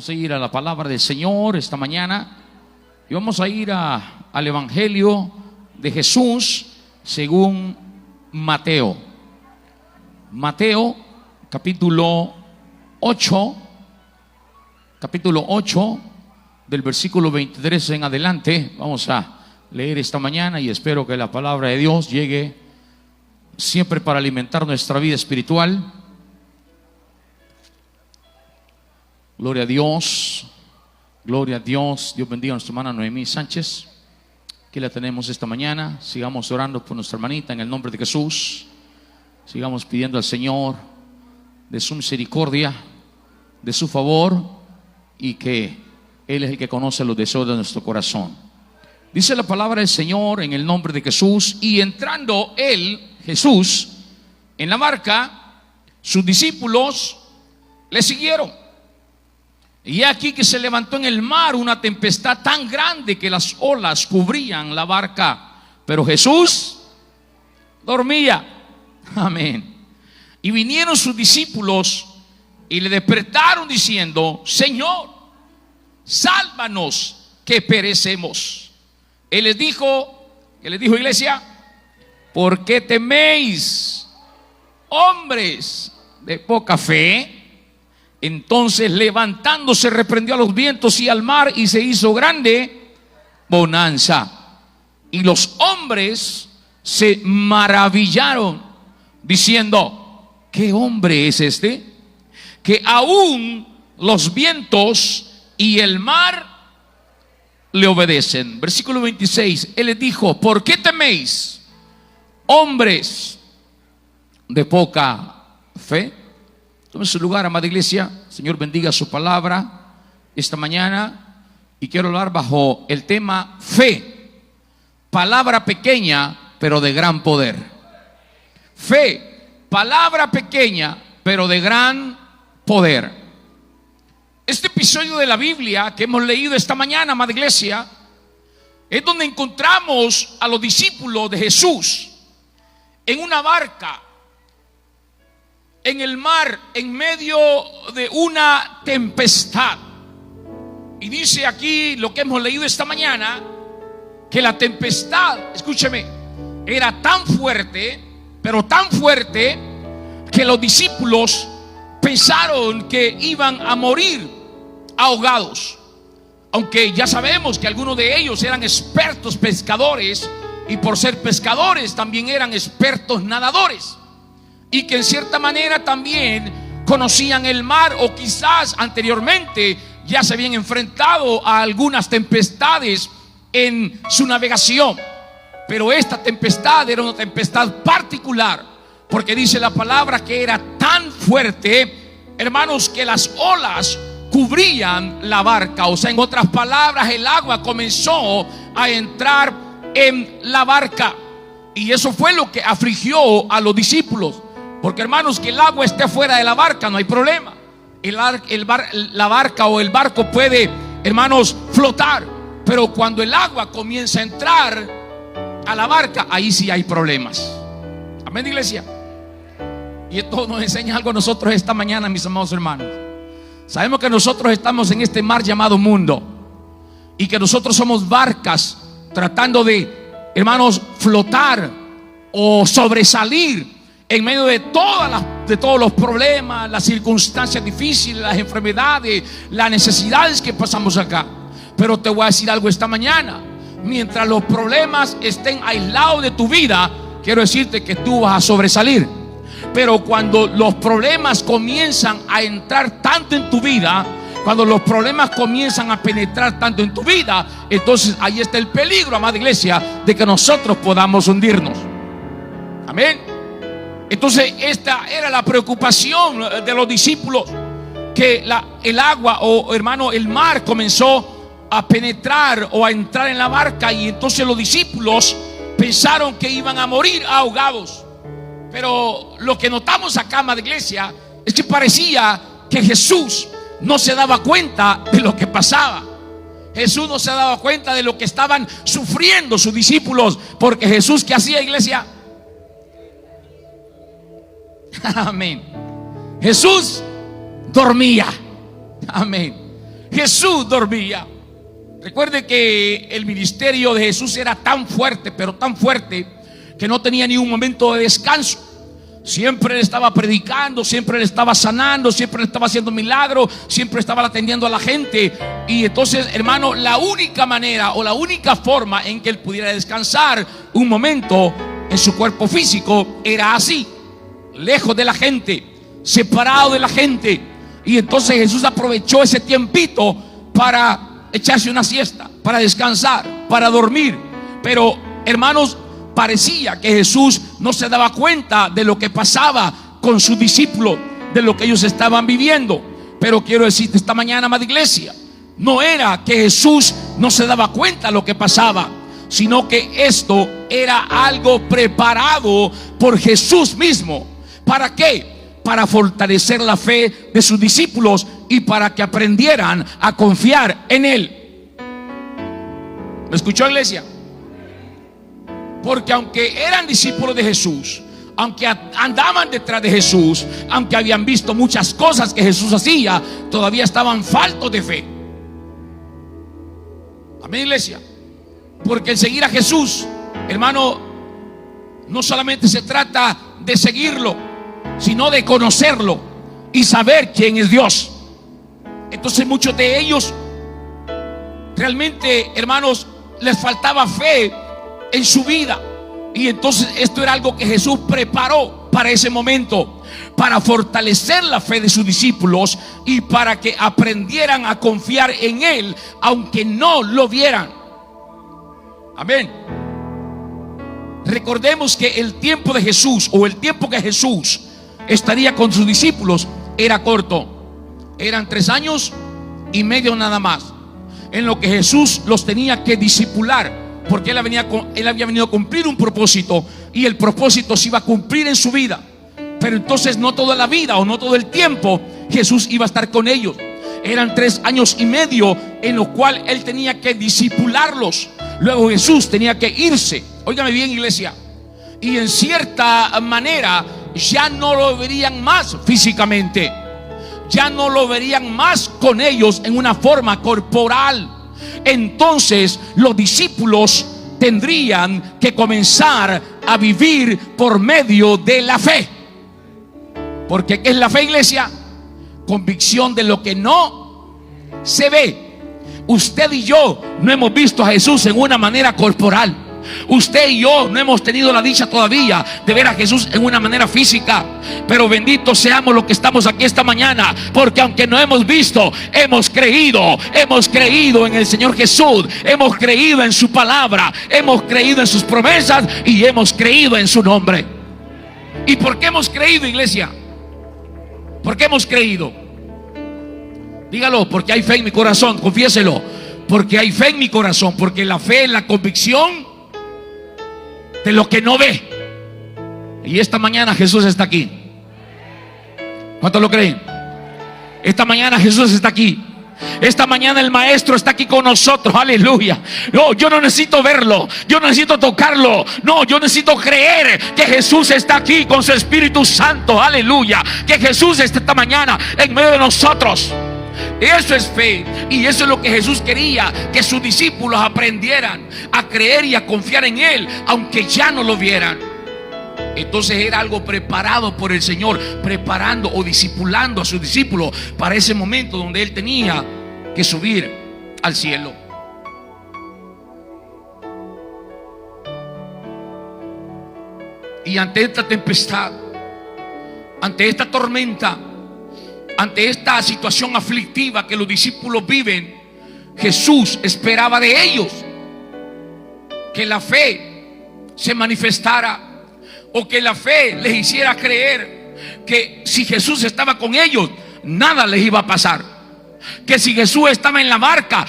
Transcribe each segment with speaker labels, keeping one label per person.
Speaker 1: Vamos a ir a la palabra del Señor esta mañana y vamos a ir al Evangelio de Jesús según Mateo. Mateo capítulo 8 del versículo 23 en adelante. Vamos a leer esta mañana y espero que la palabra de Dios llegue siempre para alimentar nuestra vida espiritual. Gloria a Dios, gloria a Dios. Dios bendiga a nuestra hermana Noemí Sánchez. Aquí la tenemos esta mañana. Sigamos orando por nuestra hermanita en el nombre de Jesús. Sigamos pidiendo al Señor de su misericordia, de su favor, y que Él es el que conoce los deseos de nuestro corazón. Dice la palabra del Señor en el nombre de Jesús: y entrando Él, Jesús, en la barca, sus discípulos le siguieron. Y aquí que se levantó en el mar una tempestad tan grande que las olas cubrían la barca, pero Jesús dormía. Amén. Y vinieron sus discípulos y le despertaron diciendo: Señor, sálvanos, que perecemos. Él les dijo, ¿qué les dijo, iglesia? ¿Por qué teméis, hombres de poca fe? Entonces, levantándose, reprendió a los vientos y al mar, y se hizo grande bonanza. Y los hombres se maravillaron, diciendo: ¿qué hombre es este, que aún los vientos y el mar le obedecen? Versículo 26, Él les dijo: ¿por qué teméis, hombres de poca fe? Tome su lugar, amada iglesia. Señor bendiga su palabra esta mañana, y quiero hablar bajo el tema fe, palabra pequeña pero de gran poder. Fe, palabra pequeña pero de gran poder. Este episodio de la Biblia que hemos leído esta mañana, amada iglesia, es donde encontramos a los discípulos de Jesús en una barca, en el mar, en medio de una tempestad. Y dice aquí lo que hemos leído esta mañana, que la tempestad, escúcheme, era tan fuerte, pero tan fuerte, que los discípulos pensaron que iban a morir ahogados. Aunque ya sabemos que algunos de ellos eran expertos pescadores, y por ser pescadores también eran expertos nadadores, y que en cierta manera también conocían el mar, o quizás anteriormente ya se habían enfrentado a algunas tempestades en su navegación. Pero esta tempestad era una tempestad particular, porque dice la palabra que era tan fuerte, hermanos, que las olas cubrían la barca. O sea, en otras palabras, el agua comenzó a entrar en la barca, y eso fue lo que afligió a los discípulos. Porque, hermanos, que el agua esté fuera de la barca no hay problema. La barca o el barco puede, hermanos, flotar. Pero cuando el agua comienza a entrar a la barca, ahí sí hay problemas. Amén, iglesia. Y esto nos enseña algo a nosotros esta mañana, mis amados hermanos. Sabemos que nosotros estamos en este mar llamado mundo, y que nosotros somos barcas tratando de, hermanos, flotar o sobresalir en medio de todos los problemas, las circunstancias difíciles, las enfermedades, las necesidades que pasamos acá. Pero te voy a decir algo esta mañana: mientras los problemas estén aislados de tu vida, quiero decirte que tú vas a sobresalir. Pero cuando los problemas comienzan a entrar tanto en tu vida, cuando los problemas comienzan a penetrar tanto en tu vida, entonces ahí está el peligro, amada iglesia, de que nosotros podamos hundirnos. Amén. Entonces esta era la preocupación de los discípulos, que el agua, o hermano, el mar comenzó a penetrar o a entrar en la barca, y entonces los discípulos pensaron que iban a morir ahogados. Pero lo que notamos acá, amada iglesia, es que parecía que Jesús no se daba cuenta de lo que pasaba. Jesús no se daba cuenta de lo que estaban sufriendo sus discípulos, porque Jesús, ¿qué hacía, iglesia? Amén. Jesús dormía. Amén. Jesús dormía. Recuerde que el ministerio de Jesús era tan fuerte, pero tan fuerte, que no tenía ni un momento de descanso. Siempre le estaba predicando, siempre le estaba sanando, siempre le estaba haciendo milagros, siempre estaba atendiendo a la gente. Y entonces, hermano, la única manera o la única forma en que él pudiera descansar un momento en su cuerpo físico era así, lejos de la gente, separado de la gente. Y entonces Jesús aprovechó ese tiempito para echarse una siesta, para descansar, para dormir. Pero, hermanos, parecía que Jesús no se daba cuenta de lo que pasaba con sus discípulos, de lo que ellos estaban viviendo. Pero quiero decirte esta mañana, amada iglesia, no era que Jesús no se daba cuenta de lo que pasaba, sino que esto era algo preparado por Jesús mismo. ¿Para qué? Para fortalecer la fe de sus discípulos y para que aprendieran a confiar en Él. ¿Me escuchó, iglesia? Porque aunque eran discípulos de Jesús, aunque andaban detrás de Jesús, aunque habían visto muchas cosas que Jesús hacía, todavía estaban faltos de fe. Amén, iglesia. Porque el seguir a Jesús, hermano, no solamente se trata de seguirlo, sino de conocerlo y saber quién es Dios. Entonces muchos de ellos realmente, hermanos, les faltaba fe en su vida. Y entonces esto era algo que Jesús preparó para ese momento, para fortalecer la fe de sus discípulos y para que aprendieran a confiar en Él, aunque no lo vieran. Amén. Recordemos que el tiempo de Jesús, o el tiempo que Jesús estaría con sus discípulos, era corto. Eran 3 años y medio nada más, en lo que Jesús los tenía que discipular, porque él había venido a cumplir un propósito, y el propósito se iba a cumplir en su vida. Pero entonces no toda la vida o no todo el tiempo Jesús iba a estar con ellos. Eran 3 años y medio en los cuales él tenía que discipularlos. Luego Jesús tenía que irse. Óigame bien, iglesia. Y en cierta manera ya no lo verían más físicamente, ya no lo verían más con ellos en una forma corporal. Entonces los discípulos tendrían que comenzar a vivir por medio de la fe. Porque ¿qué es la fe, iglesia? Convicción de lo que no se ve. Usted y yo no hemos visto a Jesús en una manera corporal. Usted y yo no hemos tenido la dicha todavía de ver a Jesús en una manera física. Pero benditos seamos los que estamos aquí esta mañana, porque aunque no hemos visto, hemos creído en el Señor Jesús, hemos creído en su palabra, hemos creído en sus promesas y hemos creído en su nombre. ¿Y por qué hemos creído, iglesia? ¿Por qué hemos creído? Dígalo: porque hay fe en mi corazón. Confiéselo: porque hay fe en mi corazón. Porque la fe es la convicción de lo que no ve. Y esta mañana Jesús está aquí. ¿Cuántos lo creen? Esta mañana Jesús está aquí. Esta mañana el Maestro está aquí con nosotros. Aleluya. No, yo no necesito verlo, yo no necesito tocarlo. No, yo necesito creer que Jesús está aquí con su Espíritu Santo. Aleluya. Que Jesús está esta mañana en medio de nosotros. Eso es fe. Y eso es lo que Jesús quería, que sus discípulos aprendieran a creer y a confiar en Él, aunque ya no lo vieran. Entonces era algo preparado por el Señor, preparando o discipulando a sus discípulos para ese momento donde Él tenía que subir al cielo. Y ante esta tempestad, ante esta tormenta, ante esta situación aflictiva que los discípulos viven, Jesús esperaba de ellos que la fe se manifestara, o que la fe les hiciera creer que si Jesús estaba con ellos, nada les iba a pasar. Que si Jesús estaba en la barca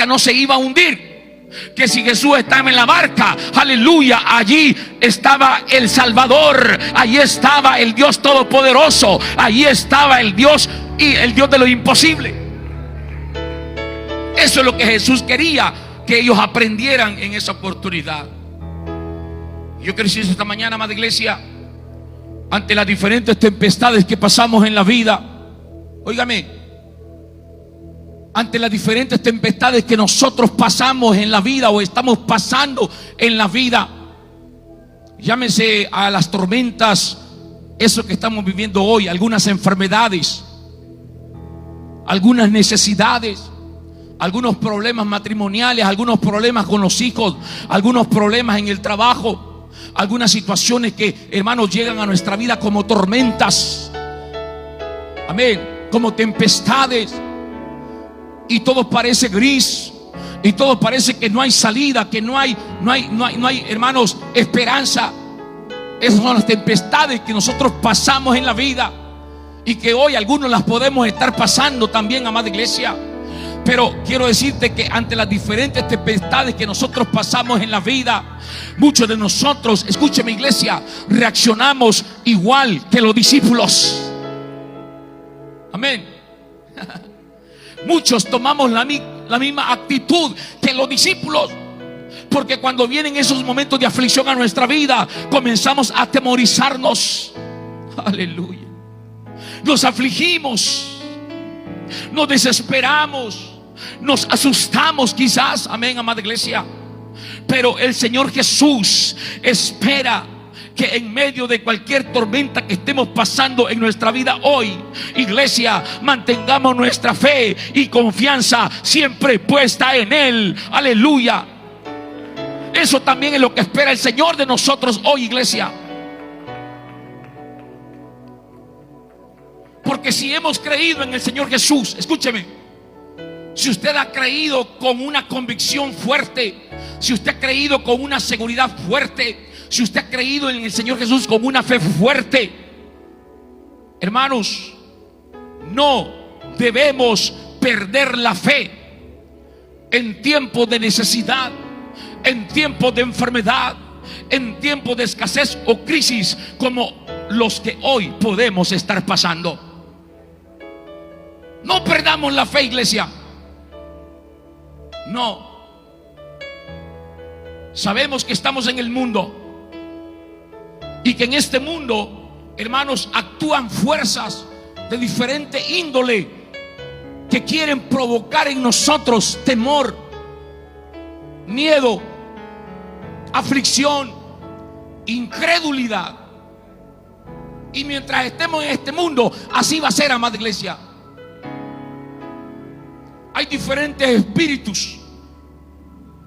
Speaker 1: no se iba a hundir. Que si Jesús estaba en la barca, aleluya, allí estaba el Salvador, allí estaba el Dios Todopoderoso, allí estaba el Dios y el Dios de lo imposible. Eso es lo que Jesús quería que ellos aprendieran en esa oportunidad. Yo quiero decir esta mañana, amada iglesia, ante las diferentes tempestades que pasamos en la vida, óigame, ante las diferentes tempestades que nosotros pasamos en la vida o estamos pasando en la vida. Llámese a las tormentas, eso que estamos viviendo hoy, algunas enfermedades, algunas necesidades, algunos problemas matrimoniales, algunos problemas con los hijos, algunos problemas en el trabajo, algunas situaciones que, hermanos, llegan a nuestra vida como tormentas, amén, como tempestades, y todo parece gris, y todo parece que no hay salida, que no hay, hermanos, esperanza. Esas son las tempestades que nosotros pasamos en la vida y que hoy algunos las podemos estar pasando también, amada iglesia. Pero quiero decirte que ante las diferentes tempestades que nosotros pasamos en la vida, muchos de nosotros, escúcheme iglesia, reaccionamos igual que los discípulos. Amén. Muchos tomamos la misma actitud que los discípulos, porque cuando vienen esos momentos de aflicción a nuestra vida, comenzamos a atemorizarnos. Aleluya. Nos afligimos, nos desesperamos, nos asustamos quizás, amén, amada iglesia. Pero el Señor Jesús espera que en medio de cualquier tormenta que estemos pasando en nuestra vida hoy, iglesia, mantengamos nuestra fe y confianza siempre puesta en Él. Aleluya. Eso también es lo que espera el Señor de nosotros hoy, iglesia. Porque si hemos creído en el Señor Jesús, escúcheme, si usted ha creído con una convicción fuerte, si usted ha creído con una seguridad fuerte, si usted ha creído en el Señor Jesús con una fe fuerte, hermanos, no debemos perder la fe en tiempos de necesidad, en tiempos de enfermedad, en tiempos de escasez o crisis como los que hoy podemos estar pasando. No perdamos la fe, iglesia. No. Sabemos que estamos en el mundo y que en este mundo, hermanos, actúan fuerzas de diferente índole que quieren provocar en nosotros temor, miedo, aflicción, incredulidad. Y mientras estemos en este mundo, así va a ser, amada iglesia. Hay diferentes espíritus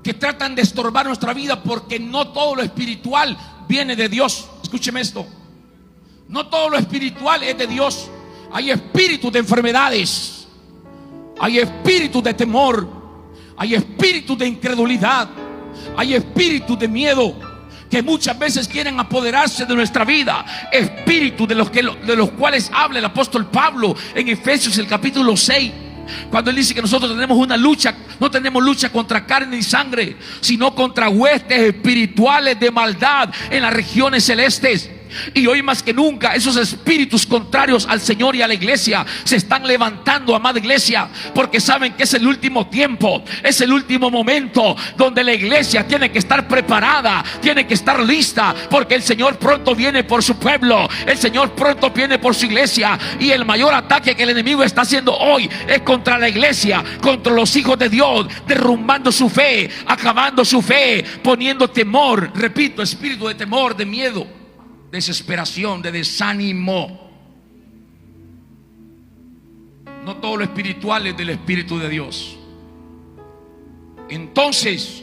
Speaker 1: que tratan de estorbar nuestra vida, porque no todo lo espiritual viene de Dios. Escúcheme esto: no todo lo espiritual es de Dios. Hay espíritus de enfermedades, hay espíritus de temor, hay espíritus de incredulidad, hay espíritus de miedo que muchas veces quieren apoderarse de nuestra vida. Espíritus de los cuales habla el apóstol Pablo en Efesios el capítulo 6, cuando él dice que nosotros tenemos una lucha. No tenemos lucha contra carne y sangre, sino contra huestes espirituales de maldad en las regiones celestes. Y hoy más que nunca esos espíritus contrarios al Señor y a la iglesia se están levantando, amada iglesia, porque saben que es el último tiempo, es el último momento donde la iglesia tiene que estar preparada, tiene que estar lista, porque el Señor pronto viene por su pueblo, el Señor pronto viene por su iglesia. Y el mayor ataque que el enemigo está haciendo hoy es contra la iglesia, contra los hijos de Dios, derrumbando su fe, acabando su fe, poniendo temor, repito, espíritu de temor, de miedo, desesperación, de desánimo. No todo lo espiritual es del Espíritu de Dios. Entonces,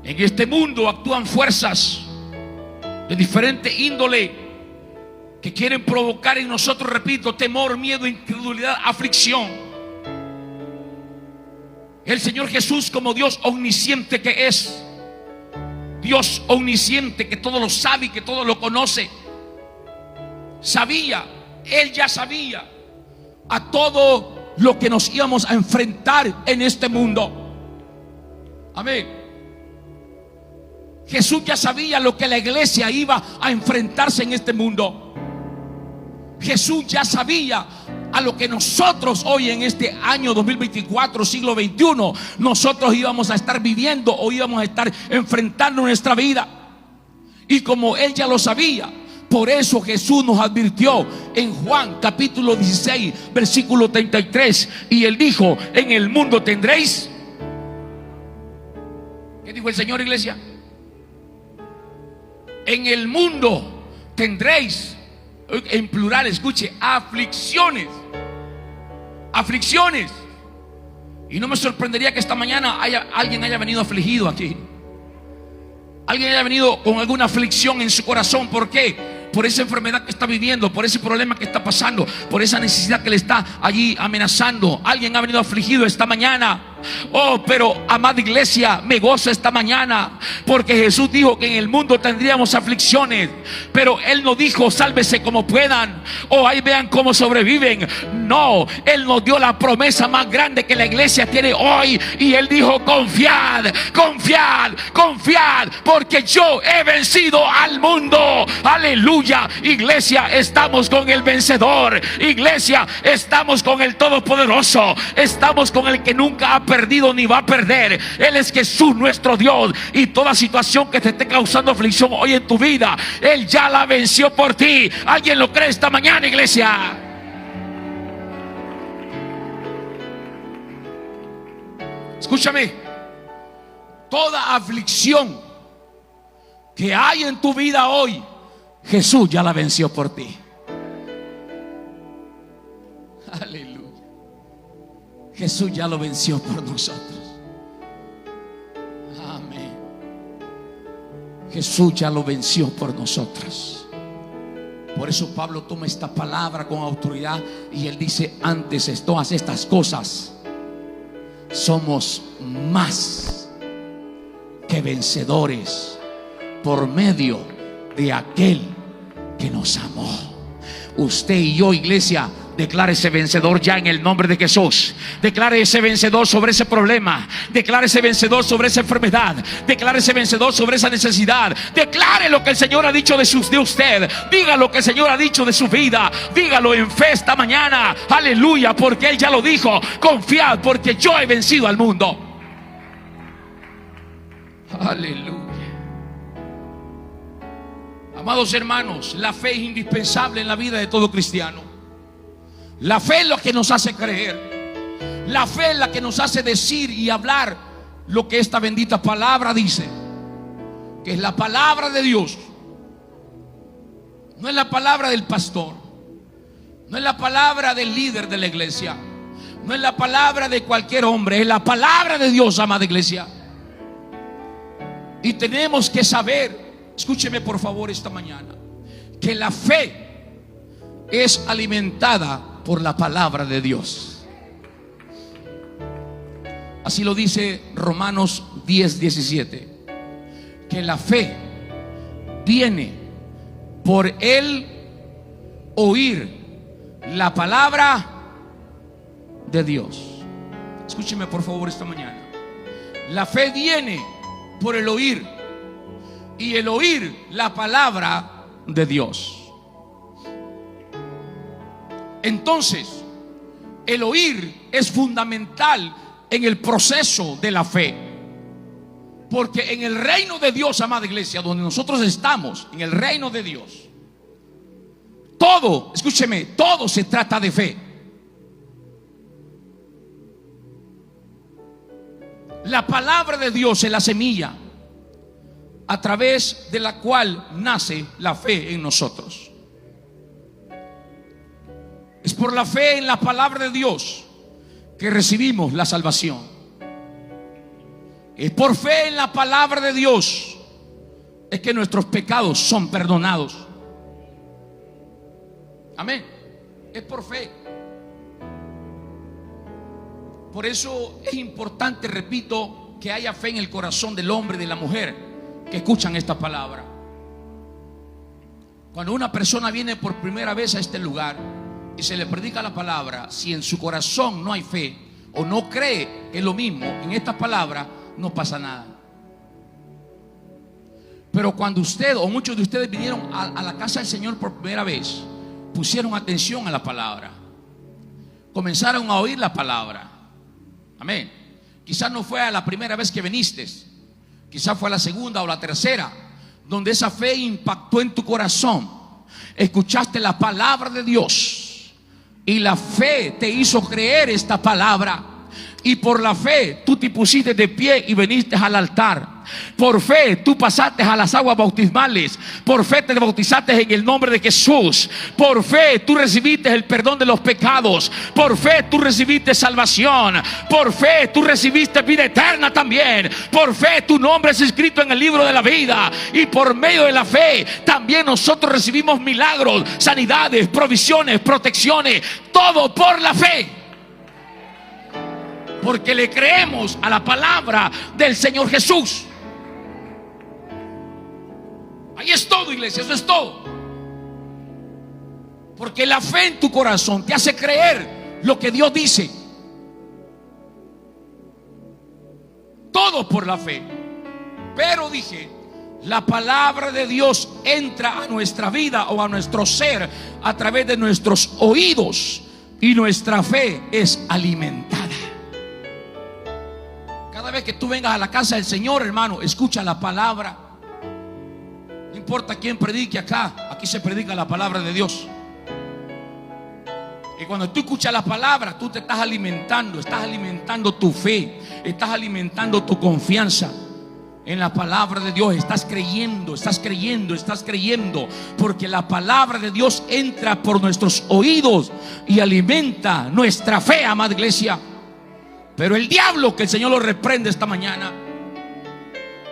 Speaker 1: en este mundo actúan fuerzas de diferente índole que quieren provocar en nosotros, repito, temor, miedo, incredulidad, aflicción. El Señor Jesús, como Dios omnisciente que es, Dios omnisciente que todo lo sabe y que todo lo conoce, sabía, Él ya sabía a todo lo que nos íbamos a enfrentar en este mundo. Amén. Jesús ya sabía lo que la iglesia iba a enfrentarse en este mundo. Jesús ya sabía a lo que nosotros hoy en este año 2024, siglo XXI, nosotros íbamos a estar viviendo o íbamos a estar enfrentando nuestra vida. Y como Él ya lo sabía, Por eso Jesús nos advirtió en Juan capítulo 16 versículo 33, y Él dijo: en el mundo tendréis. ¿Qué dijo el Señor, iglesia? En el mundo tendréis, en plural, escuche, aflicciones. Aflicciones. Y no me sorprendería que esta mañana alguien haya venido afligido aquí. Alguien haya venido con alguna aflicción en su corazón. ¿Por qué? Por esa enfermedad que está viviendo, por ese problema que está pasando, por esa necesidad que le está allí amenazando. Alguien ha venido afligido esta mañana. Oh, pero amada iglesia, me gozo esta mañana, porque Jesús dijo que en el mundo tendríamos aflicciones, pero Él no dijo sálvese como puedan, o ahí vean cómo sobreviven. No, Él nos dio la promesa más grande que la iglesia tiene hoy, y Él dijo: confiad, confiad, confiad, porque yo he vencido al mundo. Aleluya. Iglesia, estamos con el vencedor. Iglesia, estamos con el todopoderoso. Estamos con el que nunca ha perdido ni va a perder. Él es Jesús nuestro Dios, y toda situación que te esté causando aflicción hoy en tu vida, Él ya la venció por ti. ¿Alguien lo cree esta mañana, iglesia? Escúchame, toda aflicción que hay en tu vida hoy, Jesús ya la venció por ti. Aleluya. Jesús ya lo venció por nosotros. Amén. Jesús ya lo venció por nosotros. Por eso Pablo toma esta palabra con autoridad y él dice: antes de todas estas cosas, somos más que vencedores por medio de aquel que nos amó. Usted y yo, iglesia, declare ese vencedor ya en el nombre de Jesús. Declare ese vencedor sobre ese problema. Declare ese vencedor sobre esa enfermedad. Declare ese vencedor sobre esa necesidad. Declare lo que el Señor ha dicho de usted. Diga lo que el Señor ha dicho de su vida. Dígalo en fe esta mañana. Aleluya, porque Él ya lo dijo. Confiad, porque yo he vencido al mundo. Aleluya. Amados hermanos, la fe es indispensable en la vida de todo cristiano. La fe es lo que nos hace creer. La fe es la que nos hace decir y hablar lo que esta bendita palabra dice, que es la palabra de Dios. No es la palabra del pastor, no es la palabra del líder de la iglesia, no es la palabra de cualquier hombre, es la palabra de Dios, amada iglesia. Y tenemos que saber, escúcheme por favor esta mañana, que la fe es alimentada por la palabra de Dios. Así lo dice Romanos 10:17, que la fe viene por el oír la palabra de Dios. Escúcheme por favor esta mañana. La fe viene por el oír, y el oír la palabra de Dios. Entonces, el oír es fundamental en el proceso de la fe, porque en el reino de Dios, amada iglesia, donde nosotros estamos, en el reino de Dios, todo, escúcheme, todo se trata de fe. La palabra de Dios es la semilla a través de la cual nace la fe en nosotros. Es por la fe en la palabra de Dios que recibimos la salvación. Es por fe en la palabra de Dios es que nuestros pecados son perdonados. Amén. Es por fe. Por eso es importante, repito, que haya fe en el corazón del hombre y de la mujer que escuchan esta palabra. Cuando una persona viene por primera vez a este lugar y se le predica la palabra, si en su corazón no hay fe o no cree que es lo mismo en esta palabra, no pasa nada. Pero cuando usted o muchos de ustedes vinieron a la casa del Señor por primera vez, pusieron atención a la palabra, comenzaron a oír la palabra. Amén. Quizás no fue a la primera vez que viniste, quizás fue a la segunda o la tercera, donde esa fe impactó en tu corazón. escuchaste la palabra de Dios y la fe te hizo creer esta palabra, y por la fe tú te pusiste de pie y viniste al altar. Por fe tú pasaste a las aguas bautismales. Por fe te bautizaste en el nombre de Jesús. Por fe tú recibiste el perdón de los pecados. Por fe tú recibiste salvación. Por fe tú recibiste vida eterna también. Por fe tu nombre es escrito en el libro de la vida. Y por medio de la fe también nosotros recibimos milagros, sanidades, provisiones, protecciones. Todo por la fe, porque le creemos a la palabra del Señor Jesús. Ahí es todo, iglesia, eso es todo. Porque la fe en tu corazón te hace creer lo que Dios dice. Todo por la fe. Pero dije, la palabra de Dios entra a nuestra vida o a nuestro ser a través de nuestros oídos, y nuestra fe es alimentada. Cada vez que tú vengas a la casa del Señor, hermano, escucha la palabra. No importa quién predique acá, aquí se predica la palabra de Dios. Y cuando tú escuchas la palabra, tú te estás alimentando tu fe, estás alimentando tu confianza en la palabra de Dios. Estás creyendo, porque la palabra de Dios entra por nuestros oídos y alimenta nuestra fe, amada iglesia. Pero el diablo, que el Señor lo reprende esta mañana,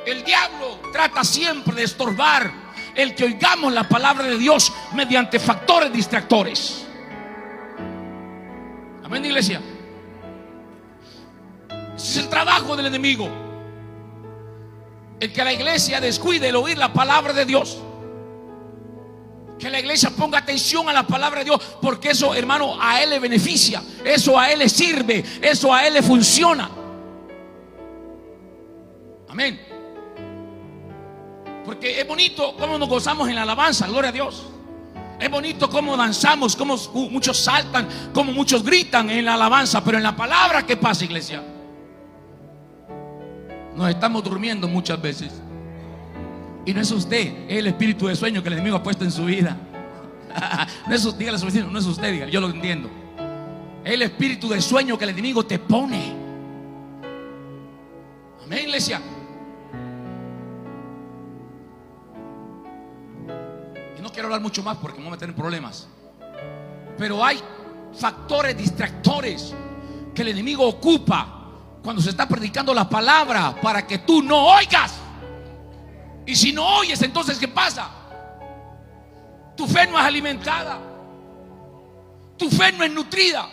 Speaker 1: el diablo trata siempre de estorbar el que oigamos la palabra de Dios mediante factores distractores. Amén, iglesia. Ese es el trabajo del enemigo, el que la iglesia descuide el oír la palabra de Dios, que la iglesia ponga atención a la palabra de Dios, porque eso, hermano, a él le beneficia, eso a él le sirve, eso a él le funciona. Amén. Porque es bonito cómo nos gozamos en la alabanza, gloria a Dios. Es bonito cómo danzamos, cómo muchos saltan, cómo muchos gritan en la alabanza. Pero en la palabra, ¿qué pasa, iglesia? Nos estamos durmiendo muchas veces. Y no es usted, es el espíritu de sueño que el enemigo ha puesto en su vida. No es, dígale a su vecino, no es usted, dígale, yo lo entiendo. Es el espíritu de sueño que el enemigo te pone. Amén, iglesia. Y no quiero hablar mucho más porque me voy a meter en problemas. Pero hay factores distractores que el enemigo ocupa cuando se está predicando la palabra para que tú no oigas. Y si no oyes, entonces ¿qué pasa? Tu fe no es alimentada, tu fe no es nutrida.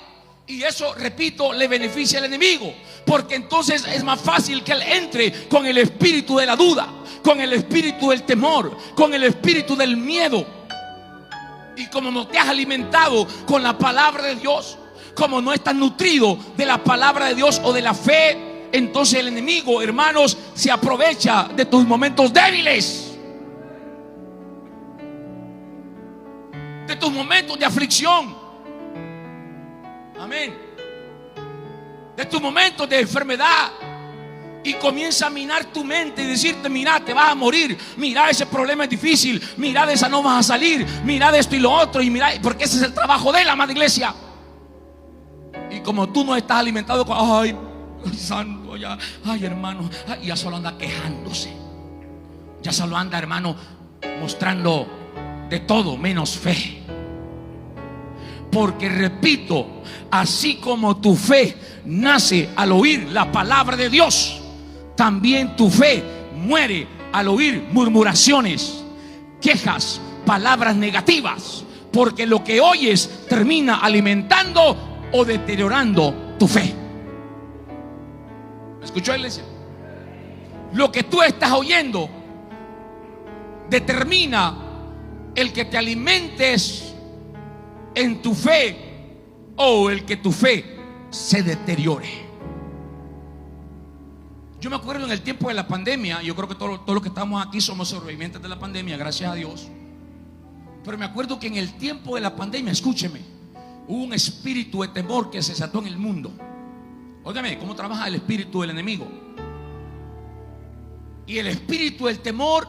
Speaker 1: Y eso, repito, le beneficia al enemigo, porque entonces es más fácil que él entre con el espíritu de la duda, con el espíritu del temor, con el espíritu del miedo. Y como no te has alimentado con la palabra de Dios, como no estás nutrido de la palabra de Dios o de la fe, entonces el enemigo, hermanos, se aprovecha de tus momentos débiles, de tus momentos de aflicción. Amén. De tus momentos de enfermedad. Y comienza a minar tu mente y decirte: mira, te vas a morir, mira, ese problema es difícil, mira, de esa no vas a salir, mira de esto y lo otro, y mira, porque ese es el trabajo de la amada iglesia. Y como tú no estás alimentado con, ay santo, ya, ay hermano, ay, ya solo anda quejándose, ya solo anda, hermano, mostrando de todo menos fe. Porque repito, así como tu fe nace al oír la palabra de Dios, también tu fe muere al oír murmuraciones, quejas, palabras negativas, porque lo que oyes termina alimentando o deteriorando tu fe. ¿Me escuchó, iglesia? Lo que tú estás oyendo determina el que te alimentes en tu fe o el que tu fe se deteriore. Yo me acuerdo en el tiempo de la pandemia, yo creo que todos los que estamos aquí somos sobrevivientes de la pandemia, gracias a Dios. Pero me acuerdo que en el tiempo de la pandemia, escúcheme, hubo un espíritu de temor que se desató en el mundo. Óigame, ¿cómo trabaja el espíritu del enemigo? Y el espíritu del temor,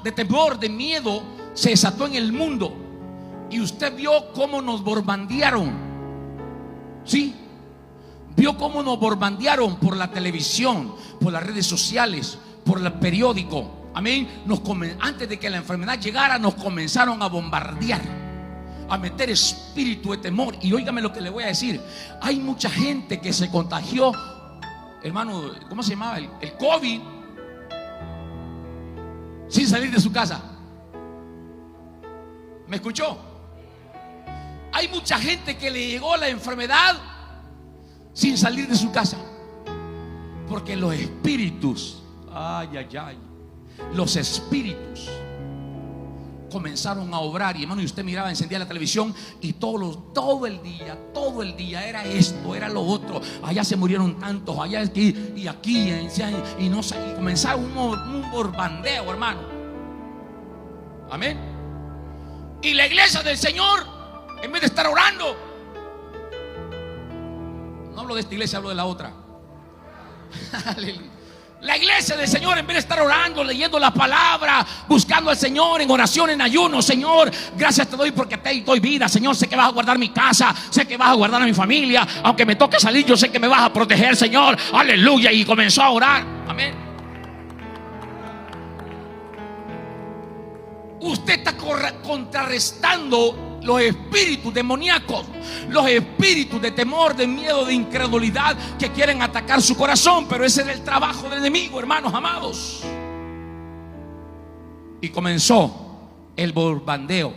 Speaker 1: de miedo, se desató en el mundo. Y usted vio cómo nos bombardearon. Sí, vio cómo nos bombardearon por la televisión, por las redes sociales, por el periódico. Amén. Antes de que la enfermedad llegara, nos comenzaron a bombardear, a meter espíritu de temor. Y óigame lo que le voy a decir: hay mucha gente que se contagió, hermano, ¿cómo se llamaba? El COVID, sin salir de su casa. ¿Me escuchó? Hay mucha gente que le llegó la enfermedad sin salir de su casa, porque los espíritus, los espíritus comenzaron a obrar. Y hermano, y usted miraba, encendía la televisión y todo el día era esto, era lo otro. Allá se murieron tantos, allá aquí y aquí, y comenzaba un bombardeo, hermano. Amén. Y la iglesia del Señor, en vez de estar orando, no hablo de esta iglesia, hablo de la otra. La iglesia del Señor, en vez de estar orando, leyendo la palabra, buscando al Señor en oración, en ayuno: Señor, gracias te doy porque te doy vida. Señor, sé que vas a guardar mi casa, sé que vas a guardar a mi familia. Aunque me toque salir, yo sé que me vas a proteger, Señor. Aleluya. Y comenzó a orar. Amén. Usted está contrarrestando los espíritus demoníacos, los espíritus de temor, de miedo, de incredulidad que quieren atacar su corazón. Pero ese es el trabajo del enemigo, hermanos amados. Y comenzó el bombardeo,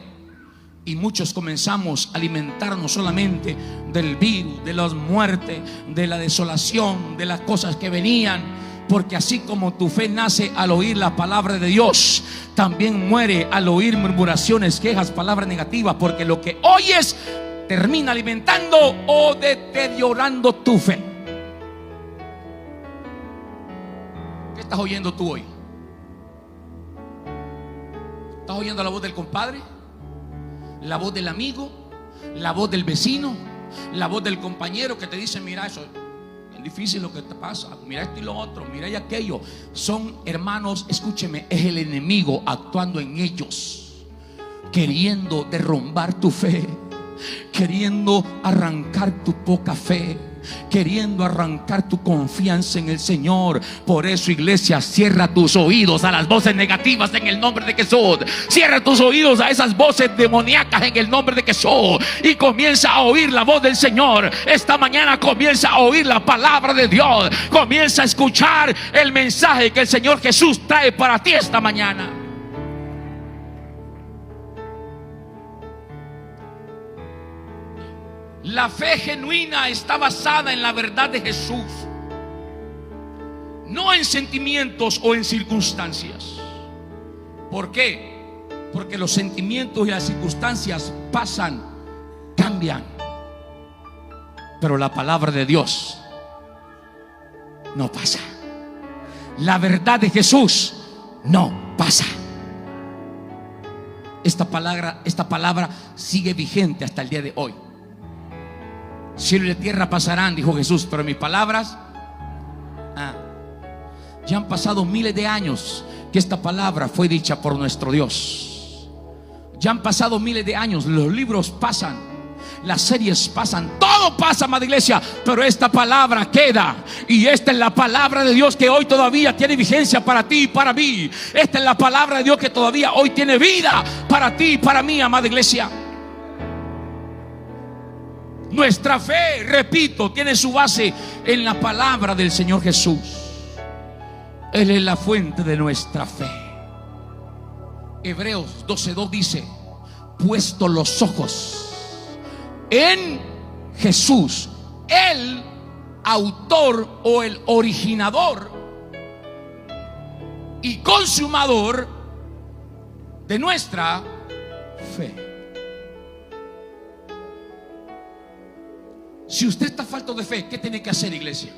Speaker 1: y muchos comenzamos a alimentarnos solamente del virus, de las muertes, de la desolación, de las cosas que venían. Porque así como tu fe nace al oír la palabra de Dios, también muere al oír murmuraciones, quejas, palabras negativas. Porque lo que oyes termina alimentando o deteriorando tu fe. ¿Qué estás oyendo tú hoy? ¿Estás oyendo la voz del compadre? ¿La voz del amigo? ¿La voz del vecino? ¿La voz del compañero que te dice: mira, eso es difícil lo que te pasa, mira esto y lo otro, mira y aquello? Son, hermanos, escúcheme, es el enemigo actuando en ellos, queriendo derrumbar tu fe, queriendo arrancar tu poca fe, queriendo arrancar tu confianza en el Señor. Por eso, iglesia, cierra tus oídos a las voces negativas en el nombre de Jesús. Cierra tus oídos a esas voces demoníacas en el nombre de Jesús, y comienza a oír la voz del Señor. Esta mañana comienza a oír la palabra de Dios. Comienza a escuchar el mensaje que el Señor Jesús trae para ti esta mañana. La fe genuina está basada en la verdad de Jesús, no en sentimientos o en circunstancias. ¿Por qué? Porque los sentimientos y las circunstancias pasan, cambian, pero la palabra de Dios no pasa. La verdad de Jesús no pasa. Esta palabra sigue vigente hasta el día de hoy. Cielo y la tierra pasarán, dijo Jesús, pero mis palabras ya han pasado miles de años que esta palabra fue dicha por nuestro Dios. Ya han pasado miles de años. Los libros pasan, las series pasan, todo pasa, amada iglesia, pero esta palabra queda. Y esta es la palabra de Dios que hoy todavía tiene vigencia para ti y para mí. Esta es la palabra de Dios que todavía hoy tiene vida para ti y para mí, amada iglesia. Nuestra fe, repito, tiene su base en la palabra del Señor Jesús. Él es la fuente de nuestra fe. Hebreos 12:2 dice: puesto los ojos en Jesús, el autor o el originador y consumador de nuestra fe. Si usted está falto de fe, ¿qué tiene que hacer, iglesia?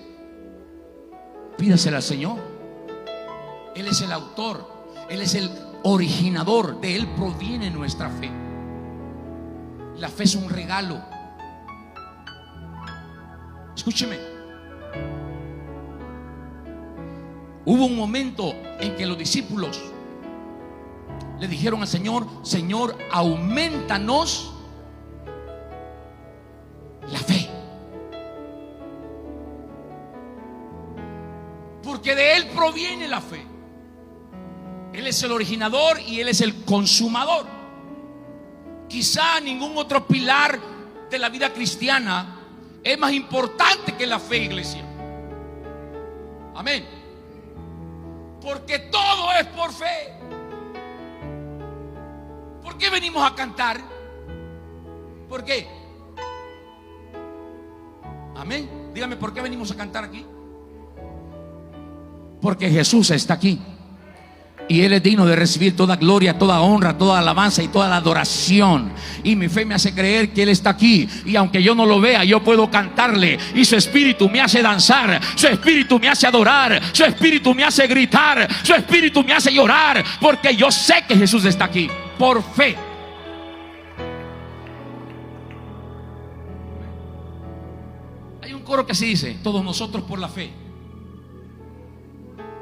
Speaker 1: Pídasela al Señor. Él es el autor, Él es el originador, de Él proviene nuestra fe. La fe es un regalo. Escúcheme. Hubo un momento en que los discípulos le dijeron al Señor: Señor, aumentanos la fe. Porque de Él proviene la fe. Él es el originador y Él es el consumador. Quizá ningún otro pilar de la vida cristiana es más importante que la fe, iglesia. Amén. Porque todo es por fe. ¿Por qué venimos a cantar? ¿Por qué? Amén. Dígame, ¿por qué venimos a cantar aquí? Porque Jesús está aquí y Él es digno de recibir toda gloria, toda honra, toda alabanza y toda la adoración. Y mi fe me hace creer que Él está aquí, y aunque yo no lo vea, yo puedo cantarle, y su espíritu me hace danzar, su espíritu me hace adorar, su espíritu me hace gritar, su espíritu me hace llorar, porque yo sé que Jesús está aquí por fe. Hay un coro que así dice: todos nosotros por la fe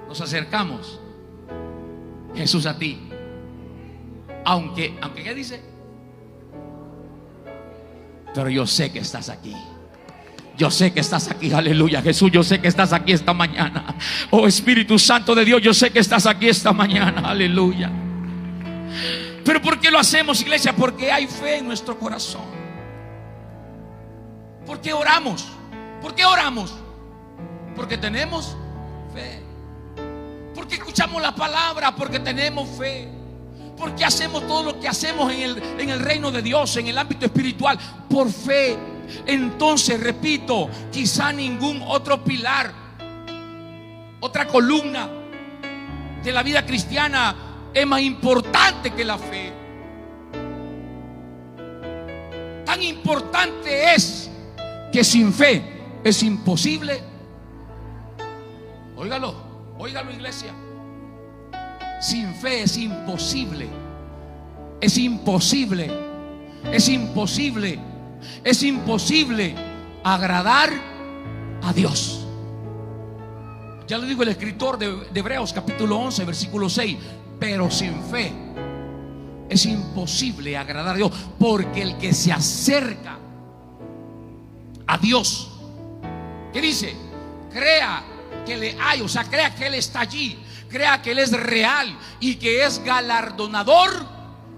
Speaker 1: nos acercamos, Jesús, a ti. Aunque ¿qué dice? Pero yo sé que estás aquí. Yo sé que estás aquí, aleluya. Jesús, yo sé que estás aquí esta mañana. Oh Espíritu Santo de Dios, yo sé que estás aquí esta mañana, aleluya. Pero ¿por qué lo hacemos, iglesia? Porque hay fe en nuestro corazón. ¿Por qué oramos? ¿Por qué oramos? Porque tenemos fe. Porque escuchamos la palabra, porque tenemos fe. Porque hacemos todo lo que hacemos en el reino de Dios, en el ámbito espiritual, por fe. Entonces, repito, quizá ningún otro pilar, otra columna de la vida cristiana es más importante que la fe. Tan importante es que sin fe es imposible. Óigalo, iglesia. Sin fe es imposible. Es imposible. Es imposible. Es imposible agradar a Dios. Ya lo dijo el escritor de Hebreos capítulo 11 versículo 6. Pero sin fe es imposible agradar a Dios, porque el que se acerca a Dios, ¿qué dice? Crea que le hay, o sea, crea que Él está allí, crea que Él es real y que es galardonador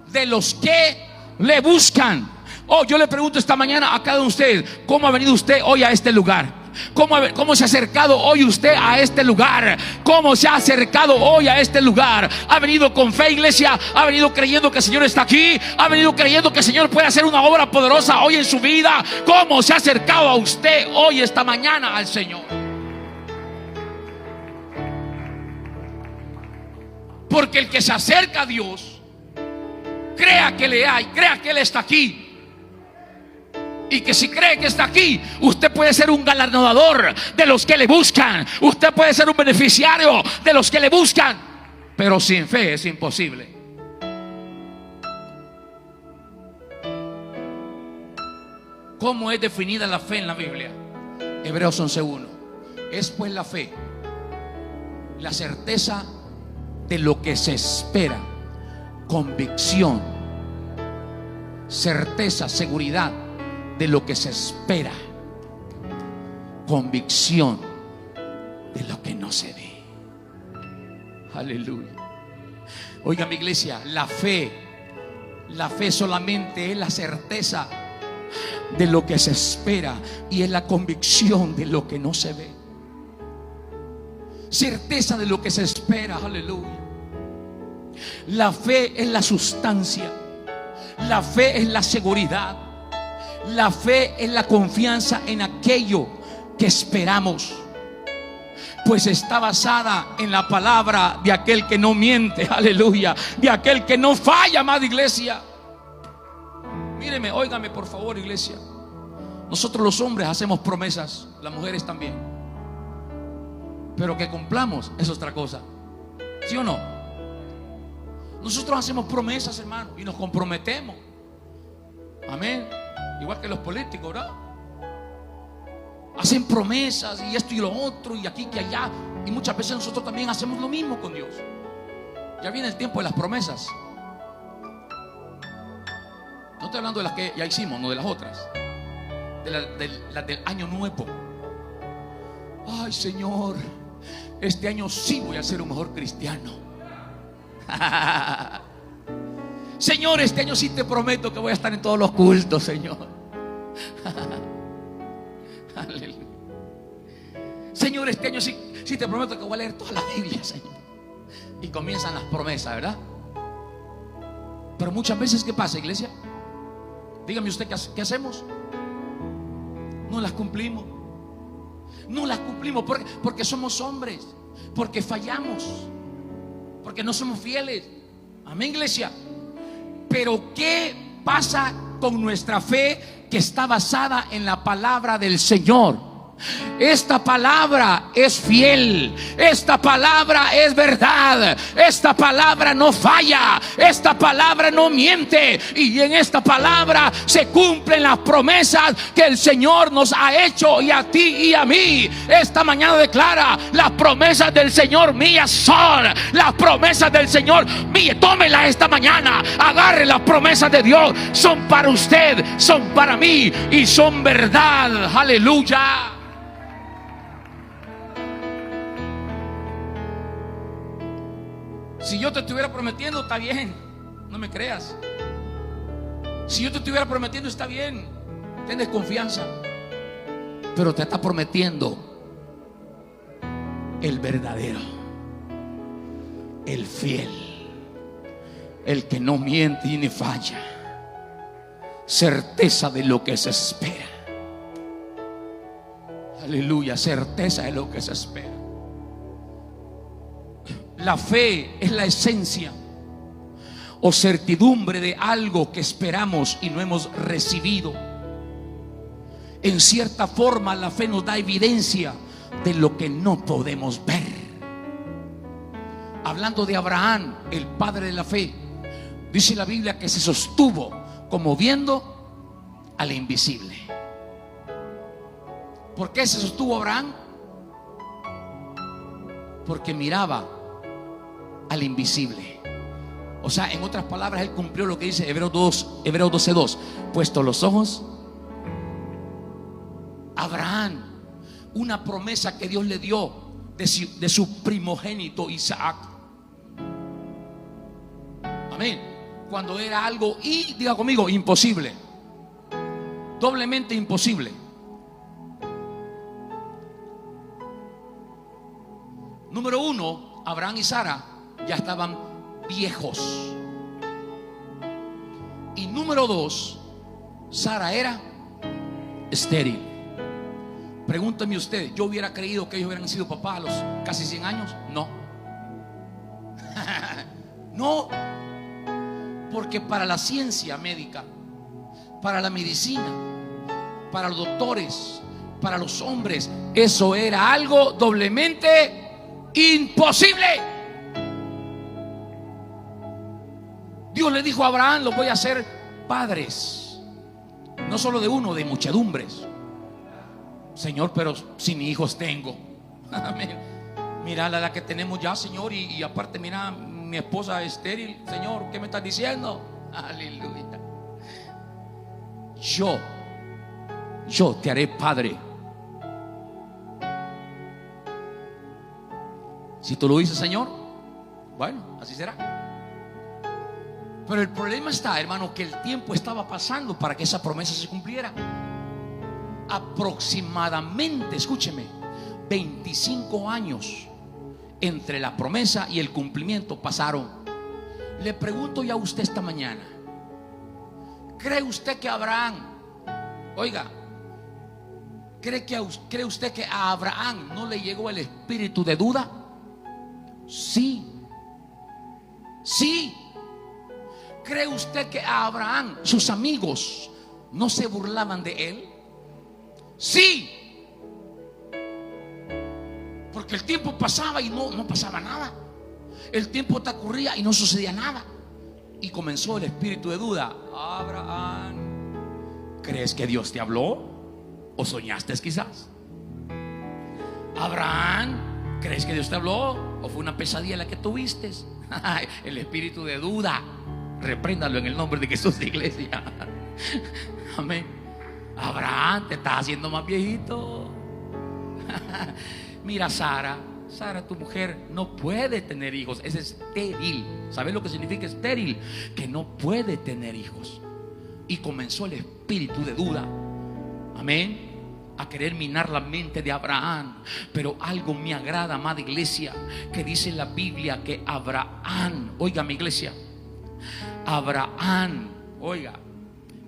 Speaker 1: de los que le buscan. Oh, yo le pregunto esta mañana a cada uno de ustedes: ¿cómo ha venido usted hoy a este lugar? ¿Cómo se ha acercado hoy usted a este lugar? ¿Cómo se ha acercado hoy a este lugar? ¿Ha venido con fe, iglesia? ¿Ha venido creyendo que el Señor está aquí? ¿Ha venido creyendo que el Señor puede hacer una obra poderosa hoy en su vida? ¿Cómo se ha acercado a usted hoy, esta mañana, al Señor? Porque el que se acerca a Dios, crea que le hay, crea que Él está aquí. Y que si cree que está aquí, usted puede ser un galardonador de los que le buscan. Usted puede ser un beneficiario de los que le buscan. Pero sin fe es imposible. ¿Cómo es definida la fe en la Biblia? Hebreos 11:1. Es pues la fe, la certeza de lo que se espera, convicción, certeza, seguridad de lo que se espera, convicción de lo que no se ve. Aleluya. Oiga, mi iglesia, la fe solamente es la certeza de lo que se espera y es la convicción de lo que no se ve. Certeza de lo que se espera, aleluya. La fe es la sustancia, la fe es la seguridad, la fe es la confianza en aquello que esperamos, pues está basada en la palabra de aquel que no miente, aleluya, de aquel que no falla, amada iglesia. Míreme, óigame por favor, iglesia. Nosotros los hombres hacemos promesas, las mujeres también, pero que cumplamos es otra cosa. ¿Sí o no? Nosotros hacemos promesas, hermano, y nos comprometemos. Amén. Igual que los políticos, ¿verdad? Hacen promesas y esto y lo otro, y aquí y allá. Y muchas veces nosotros también hacemos lo mismo con Dios. Ya viene el tiempo de las promesas. No estoy hablando de las que ya hicimos, no de las otras, las del año nuevo. Ay, Señor, este año sí voy a ser un mejor cristiano. Señor, este año sí te prometo que voy a estar en todos los cultos, Señor. Aleluya. Señor, este año sí te prometo que voy a leer toda la Biblia, Señor. Y comienzan las promesas, ¿verdad? Pero muchas veces, ¿qué pasa, iglesia? Dígame usted, ¿qué hacemos? No las cumplimos. No las cumplimos porque somos hombres, porque fallamos, porque no somos fieles. Amén, iglesia. Pero ¿qué pasa con nuestra fe que está basada en la palabra del Señor? Esta palabra es fiel, esta palabra es verdad, esta palabra no falla, esta palabra no miente, y en esta palabra se cumplen las promesas que el Señor nos ha hecho, y a ti y a mí. Esta mañana declara: las promesas del Señor mías son. Las promesas del Señor mías, tómela esta mañana, agarre las promesas de Dios. Son para usted, son para mí y son verdad. Aleluya. Si yo te estuviera prometiendo, está bien, no me creas. Si yo te estuviera prometiendo, está bien, ten desconfianza. Pero te está prometiendo el verdadero, el fiel, el que no miente ni falla, certeza de lo que se espera. Aleluya, certeza de lo que se espera. La fe es la esencia o certidumbre de algo que esperamos y no hemos recibido. En cierta forma, la fe nos da evidencia de lo que no podemos ver. Hablando de Abraham, el padre de la fe, dice la Biblia que se sostuvo como viendo al invisible. ¿Por qué se sostuvo Abraham? Porque miraba al invisible. O sea, en otras palabras, él cumplió lo que dice Hebreos 12:2. Puesto los ojos, Abraham, una promesa que Dios le dio de su primogénito Isaac. Amén. Cuando era algo, y diga conmigo, imposible, doblemente imposible. Número uno, Abraham y Sara ya estaban viejos. Y número dos, Sara era estéril. Pregúnteme usted, ¿yo hubiera creído que ellos hubieran sido papás a los casi 100 años? No. No. Porque para la ciencia médica, para la medicina, para los doctores, para los hombres, eso era algo doblemente imposible. Dios le dijo a Abraham: los voy a hacer padres, no solo de uno, de muchedumbres. Señor, pero si ni hijos tengo. Mira la que tenemos ya, Señor, y aparte mira, mi esposa es estéril. Señor, ¿qué me estás diciendo? Aleluya. Yo te haré padre. Si tú lo dices, Señor, bueno, así será. Pero el problema está, hermano, que el tiempo estaba pasando para que esa promesa se cumpliera. Aproximadamente, escúcheme, 25 años entre la promesa y el cumplimiento pasaron. Le pregunto ya a usted esta mañana: ¿cree usted que Abraham, oiga, cree usted que a Abraham no le llegó el espíritu de duda? Sí. Sí. ¿Cree usted que a Abraham sus amigos no se burlaban de él? Sí. Porque el tiempo pasaba y no pasaba nada. El tiempo transcurría y no sucedía nada. Y comenzó el espíritu de duda. Abraham, ¿crees que Dios te habló? ¿O soñaste quizás? Abraham, ¿crees que Dios te habló? ¿O fue una pesadilla la que tuviste? El espíritu de duda, repréndalo en el nombre de Jesús, iglesia. Amén. Abraham, te estás haciendo más viejito. Mira, Sara, tu mujer, no puede tener hijos. Es estéril. ¿Sabes lo que significa estéril? Que no puede tener hijos. Y comenzó el espíritu de duda, amén, a querer minar la mente de Abraham. Pero algo me agrada, amada iglesia, que dice la Biblia que Abraham, oiga mi iglesia, Abraham, oiga,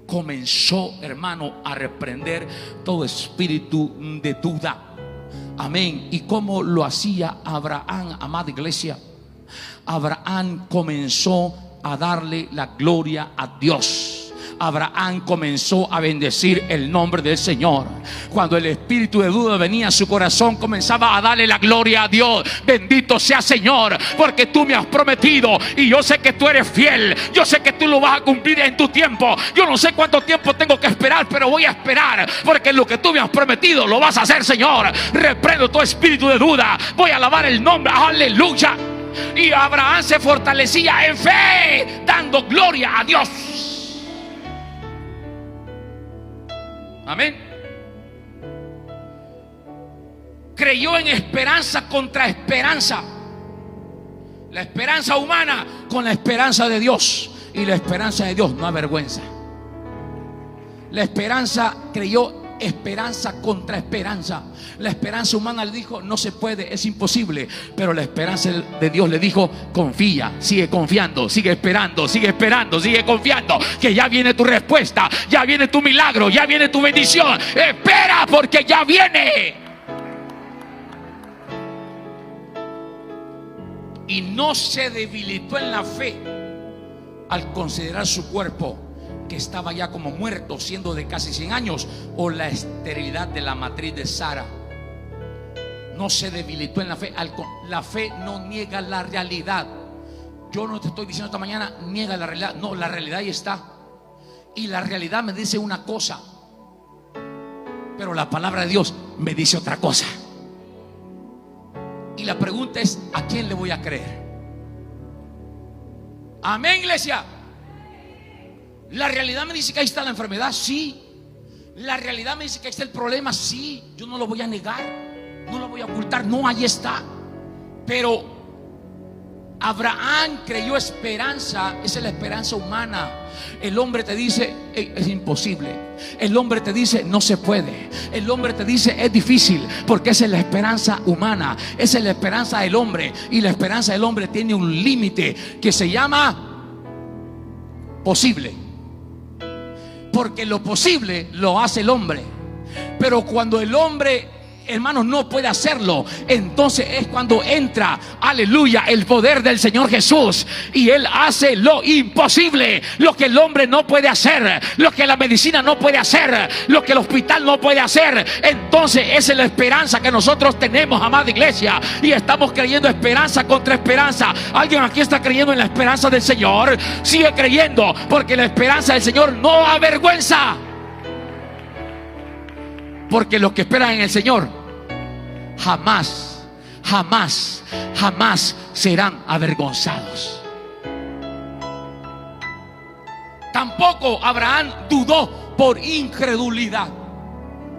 Speaker 1: comenzó, hermano, a reprender todo espíritu de duda. Amén. ¿Y cómo lo hacía Abraham, amada iglesia? Abraham comenzó a darle la gloria a Dios. Abraham comenzó a bendecir el nombre del Señor. Cuando el espíritu de duda venía a su corazón, comenzaba a darle la gloria a Dios. Bendito sea Señor, porque tú me has prometido y yo sé que tú eres fiel. Yo sé que tú lo vas a cumplir en tu tiempo. Yo no sé cuánto tiempo tengo que esperar, pero voy a esperar, porque lo que tú me has prometido lo vas a hacer, Señor. Reprendo todo espíritu de duda. Voy a alabar el nombre, aleluya. Y Abraham se fortalecía en fe, dando gloria a Dios. Amén. Creyó en esperanza contra esperanza. La esperanza humana con la esperanza de Dios. Y la esperanza de Dios no avergüenza. La esperanza creyó esperanza contra esperanza. La esperanza humana le dijo: no se puede, es imposible. Pero la esperanza de Dios le dijo: confía, sigue confiando, sigue esperando, sigue confiando, que ya viene tu respuesta, ya viene tu milagro, ya viene tu bendición. Espera, porque ya viene. Y no se debilitó en la fe al considerar su cuerpo, que estaba ya como muerto, siendo de casi 100 años, o la esterilidad de la matriz de Sara. No se debilitó en la fe. La fe no niega la realidad. Yo no te estoy diciendo esta mañana niega la realidad. No, la realidad ahí está. Y la realidad me dice una cosa, pero la palabra de Dios me dice otra cosa. Y la pregunta es: ¿a quién le voy a creer? Amén, iglesia. La realidad me dice que ahí está la enfermedad, sí. La realidad me dice que ahí está el problema, sí. Yo no lo voy a negar, no lo voy a ocultar, no, ahí está. Pero Abraham creyó esperanza. Esa es la esperanza humana. El hombre te dice: es imposible. El hombre te dice: no se puede. El hombre te dice: es difícil. Porque esa es la esperanza humana. Esa es la esperanza del hombre. Y la esperanza del hombre tiene un límite que se llama posible. Porque lo posible lo hace el hombre. Pero cuando el hombre, hermanos, no puede hacerlo, entonces es cuando entra, aleluya, el poder del Señor Jesús, y Él hace lo imposible. Lo que el hombre no puede hacer, lo que la medicina no puede hacer, lo que el hospital no puede hacer. Entonces esa es la esperanza que nosotros tenemos, amada iglesia. Y estamos creyendo esperanza contra esperanza. ¿Alguien aquí está creyendo en la esperanza del Señor? Sigue creyendo, porque la esperanza del Señor no avergüenza. Porque los que esperan en el Señor jamás serán avergonzados. Tampoco Abraham dudó por incredulidad.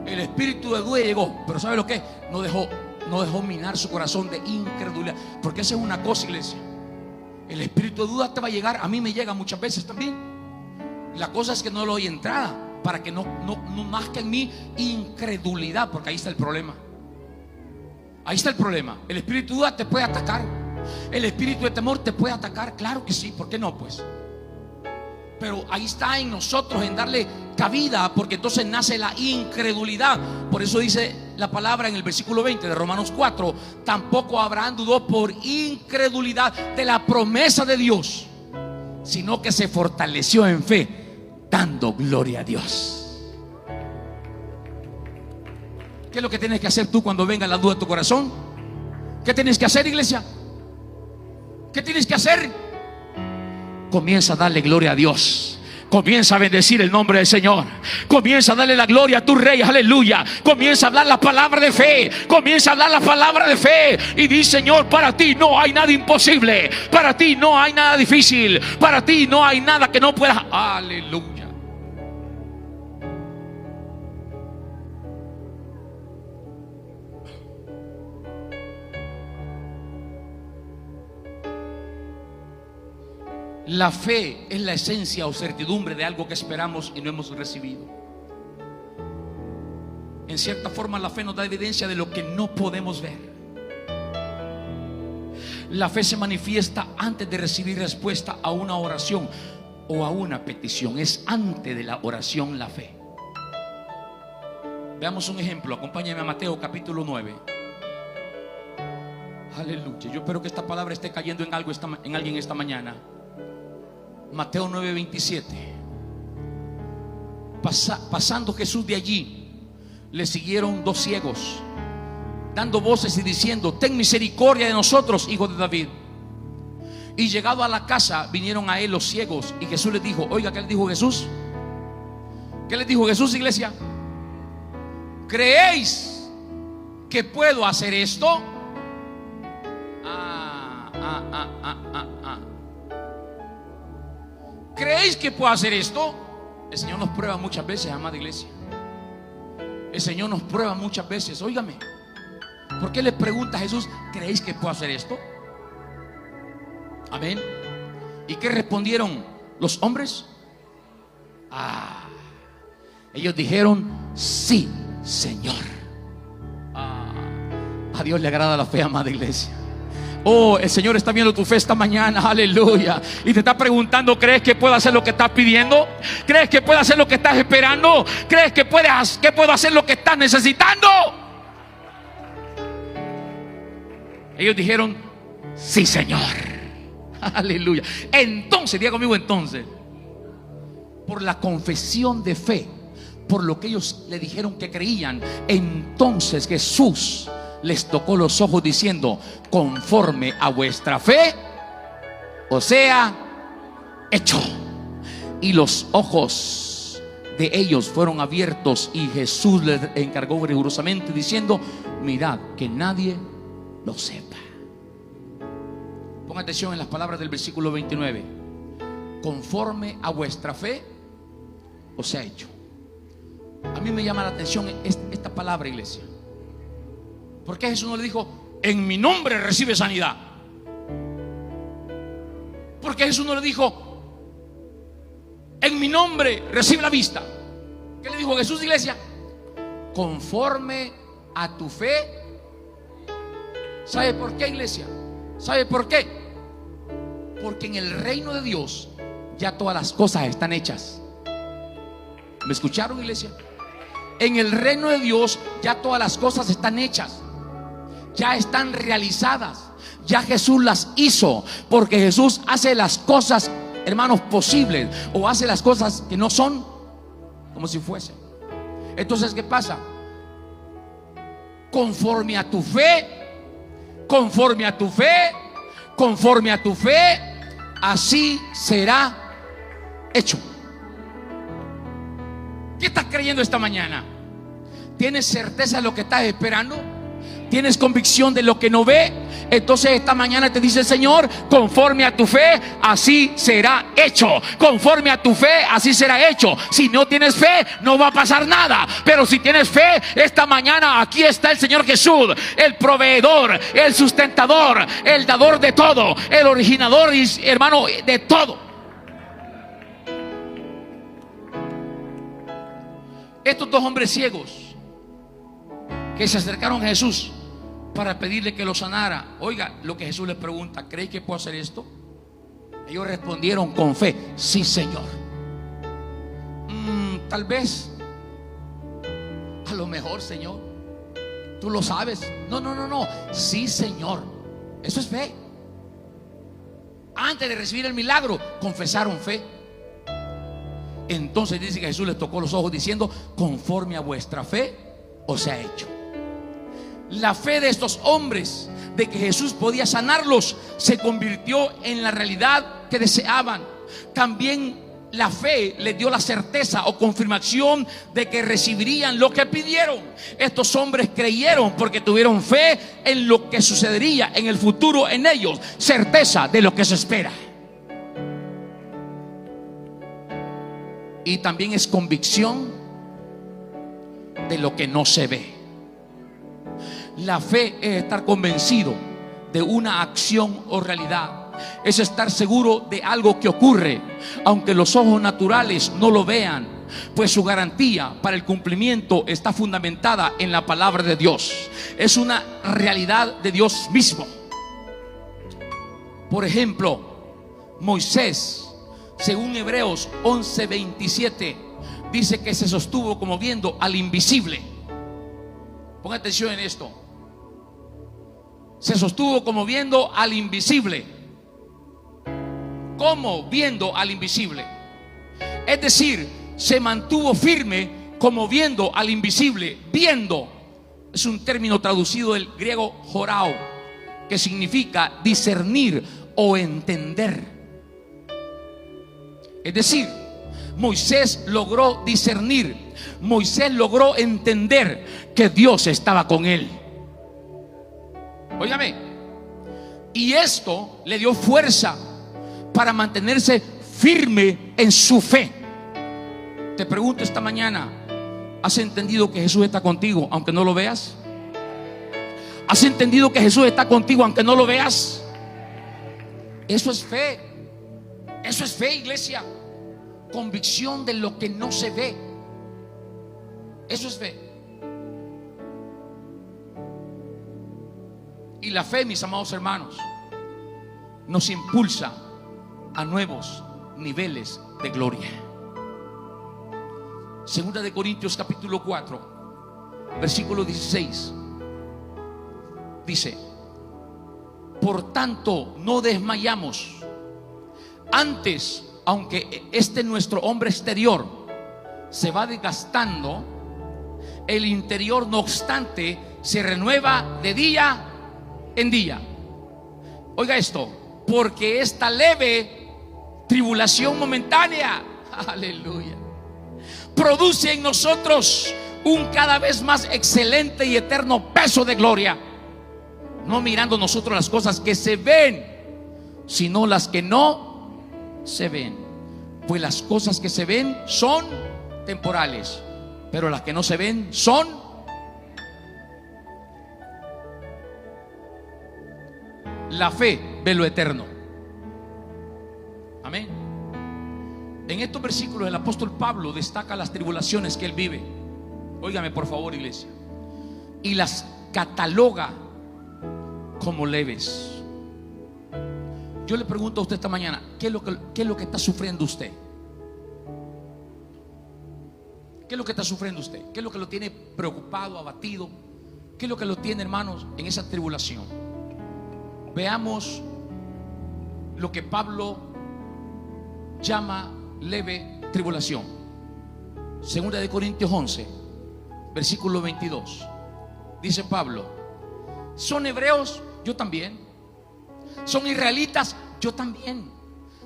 Speaker 1: El espíritu de duda llegó, pero ¿sabe lo que? No dejó minar su corazón de incredulidad. Porque esa es una cosa, iglesia. El espíritu de duda te va a llegar. A mí me llega muchas veces también. La cosa es que no lo doy entrada, para que no nazca en mí incredulidad. Porque ahí está el problema. Ahí está el problema. El espíritu de duda te puede atacar. El espíritu de temor te puede atacar. Claro que sí, ¿por qué no pues? Pero ahí está en nosotros, en darle cabida, porque entonces nace la incredulidad. Por eso dice la palabra en el versículo 20 de Romanos 4: tampoco Abraham dudó por incredulidad de la promesa de Dios, sino que se fortaleció en fe, dando gloria a Dios. ¿Qué es lo que tienes que hacer tú cuando venga la duda a tu corazón? ¿Qué tienes que hacer, iglesia? ¿Qué tienes que hacer? Comienza a darle gloria a Dios. Comienza a bendecir el nombre del Señor. Comienza a darle la gloria a tu Rey, aleluya. Comienza a hablar la palabra de fe. Comienza a hablar la palabra de fe. Y dice: Señor, para ti no hay nada imposible. Para ti no hay nada difícil. Para ti no hay nada que no puedas. Aleluya. La fe es la esencia o certidumbre de algo que esperamos y no hemos recibido. En cierta forma, la fe nos da evidencia de lo que no podemos ver. La fe se manifiesta antes de recibir respuesta a una oración o a una petición. Es antes de la oración la fe. Veamos un ejemplo. Acompáñame a Mateo capítulo 9. Aleluya. Yo espero que esta palabra esté cayendo en alguien esta mañana. Mateo 9:27. Pasando Jesús de allí, le siguieron dos ciegos, dando voces y diciendo: ten misericordia de nosotros, hijo de David. Y llegado a la casa, vinieron a él los ciegos, y Jesús les dijo. Oiga, ¿qué les dijo Jesús? ¿Qué les dijo Jesús, iglesia? ¿Creéis que puedo hacer esto? ¿Creéis que puedo hacer esto? El Señor nos prueba muchas veces, amada iglesia. El Señor nos prueba muchas veces. Óigame, ¿por qué le pregunta a Jesús: ¿creéis que puedo hacer esto? Amén. ¿Y qué respondieron los hombres? Ellos dijeron: sí, Señor. A Dios le agrada la fe, amada iglesia. Oh, el Señor está viendo tu fe esta mañana, aleluya. Y te está preguntando: ¿crees que puedo hacer lo que estás pidiendo? ¿Crees que puedo hacer lo que estás esperando? ¿Crees que puedo hacer lo que estás necesitando? Ellos dijeron: sí, Señor. Aleluya. Entonces, diga conmigo, entonces, por la confesión de fe, por lo que ellos le dijeron que creían, entonces Jesús les tocó los ojos diciendo: conforme a vuestra fe os sea hecho. Y los ojos de ellos fueron abiertos, y Jesús les encargó rigurosamente diciendo: mirad que nadie lo sepa. Ponga atención en las palabras del versículo 29. Conforme a vuestra fe os sea hecho. A mí me llama la atención esta palabra, iglesia. ¿Por qué Jesús no le dijo: en mi nombre recibe sanidad? ¿Por qué Jesús no le dijo: en mi nombre recibe la vista? ¿Qué le dijo Jesús, iglesia? Conforme a tu fe. ¿Sabe por qué, iglesia? ¿Sabe por qué? Porque en el reino de Dios ya todas las cosas están hechas. ¿Me escucharon, iglesia? En el reino de Dios ya todas las cosas están hechas, ya están realizadas. Ya Jesús las hizo, porque Jesús hace las cosas, hermanos, posibles, o hace las cosas que no son como si fuesen. Entonces, ¿qué pasa? Conforme a tu fe, conforme a tu fe, conforme a tu fe, así será hecho. ¿Qué estás creyendo esta mañana? ¿Tienes certeza de lo que estás esperando? ¿Tienes convicción de lo que no ve? Entonces esta mañana te dice el Señor: conforme a tu fe, así será hecho. Conforme a tu fe, así será hecho. Si no tienes fe, no va a pasar nada. Pero si tienes fe, esta mañana aquí está el Señor Jesús, el proveedor, el sustentador, el dador de todo, el originador, hermano, de todo. Estos dos hombres ciegos que se acercaron a Jesús para pedirle que lo sanara. Oiga lo que Jesús les pregunta: ¿creéis que puedo hacer esto? Ellos respondieron con fe: sí, Señor. Tal vez, a lo mejor, Señor, tú lo sabes. No. Sí, Señor. Eso es fe. Antes de recibir el milagro, confesaron fe. Entonces dice que Jesús les tocó los ojos diciendo: conforme a vuestra fe os sea hecho. La fe de estos hombres de que Jesús podía sanarlos se convirtió en la realidad que deseaban. También la fe les dio la certeza o confirmación de que recibirían lo que pidieron. Estos hombres creyeron porque tuvieron fe en lo que sucedería en el futuro en ellos, certeza de lo que se espera. Y también es convicción de lo que no se ve. La fe es estar convencido de una acción o realidad es estar seguro de algo que ocurre, aunque los ojos naturales no lo vean, pues su garantía para el cumplimiento está fundamentada en la palabra de Dios. Es una realidad de Dios mismo. Por ejemplo, Moisés, según Hebreos 11:27, dice que se sostuvo como viendo al invisible. Ponga atención en esto. Se sostuvo como viendo al invisible. ¿Cómo viendo al invisible? Es decir, se mantuvo firme como viendo al invisible. Viendo es un término traducido del griego jorao, que significa discernir o entender. Es decir, Moisés logró discernir, Moisés logró entender que Dios estaba con él. Óigame, y esto le dio fuerza para mantenerse firme en su fe. Te pregunto esta mañana, ¿has entendido que Jesús está contigo aunque no lo veas? ¿Has entendido que Jesús está contigo aunque no lo veas? Eso es fe. Eso es fe, iglesia. Convicción de lo que no se ve. Eso es fe. Y la fe, mis amados hermanos, nos impulsa a nuevos niveles de gloria. Segunda de Corintios capítulo 4, versículo 16, dice: por tanto no desmayamos. Antes, aunque nuestro hombre exterior se va desgastando, el interior no obstante se renueva de día en día. Oiga esto: porque esta leve tribulación momentánea, aleluya, produce en nosotros un cada vez más excelente y eterno peso de gloria, no mirando nosotros las cosas que se ven, sino las que no se ven. Pues las cosas que se ven son temporales, pero las que no se ven son. La fe ve lo eterno. Amén. En estos versículos el apóstol Pablo destaca las tribulaciones que él vive. Óigame por favor, iglesia. Y las cataloga como leves. Yo le pregunto a usted esta mañana, ¿qué es lo que está sufriendo usted? ¿Qué es lo que está sufriendo usted? ¿Qué es lo que lo tiene preocupado, abatido? ¿Qué es lo que lo tiene, hermanos, en esa tribulación? Veamos lo que Pablo llama leve tribulación. Segunda de Corintios 11, versículo 22. Dice Pablo: ¿son hebreos? Yo también. ¿Son israelitas? Yo también.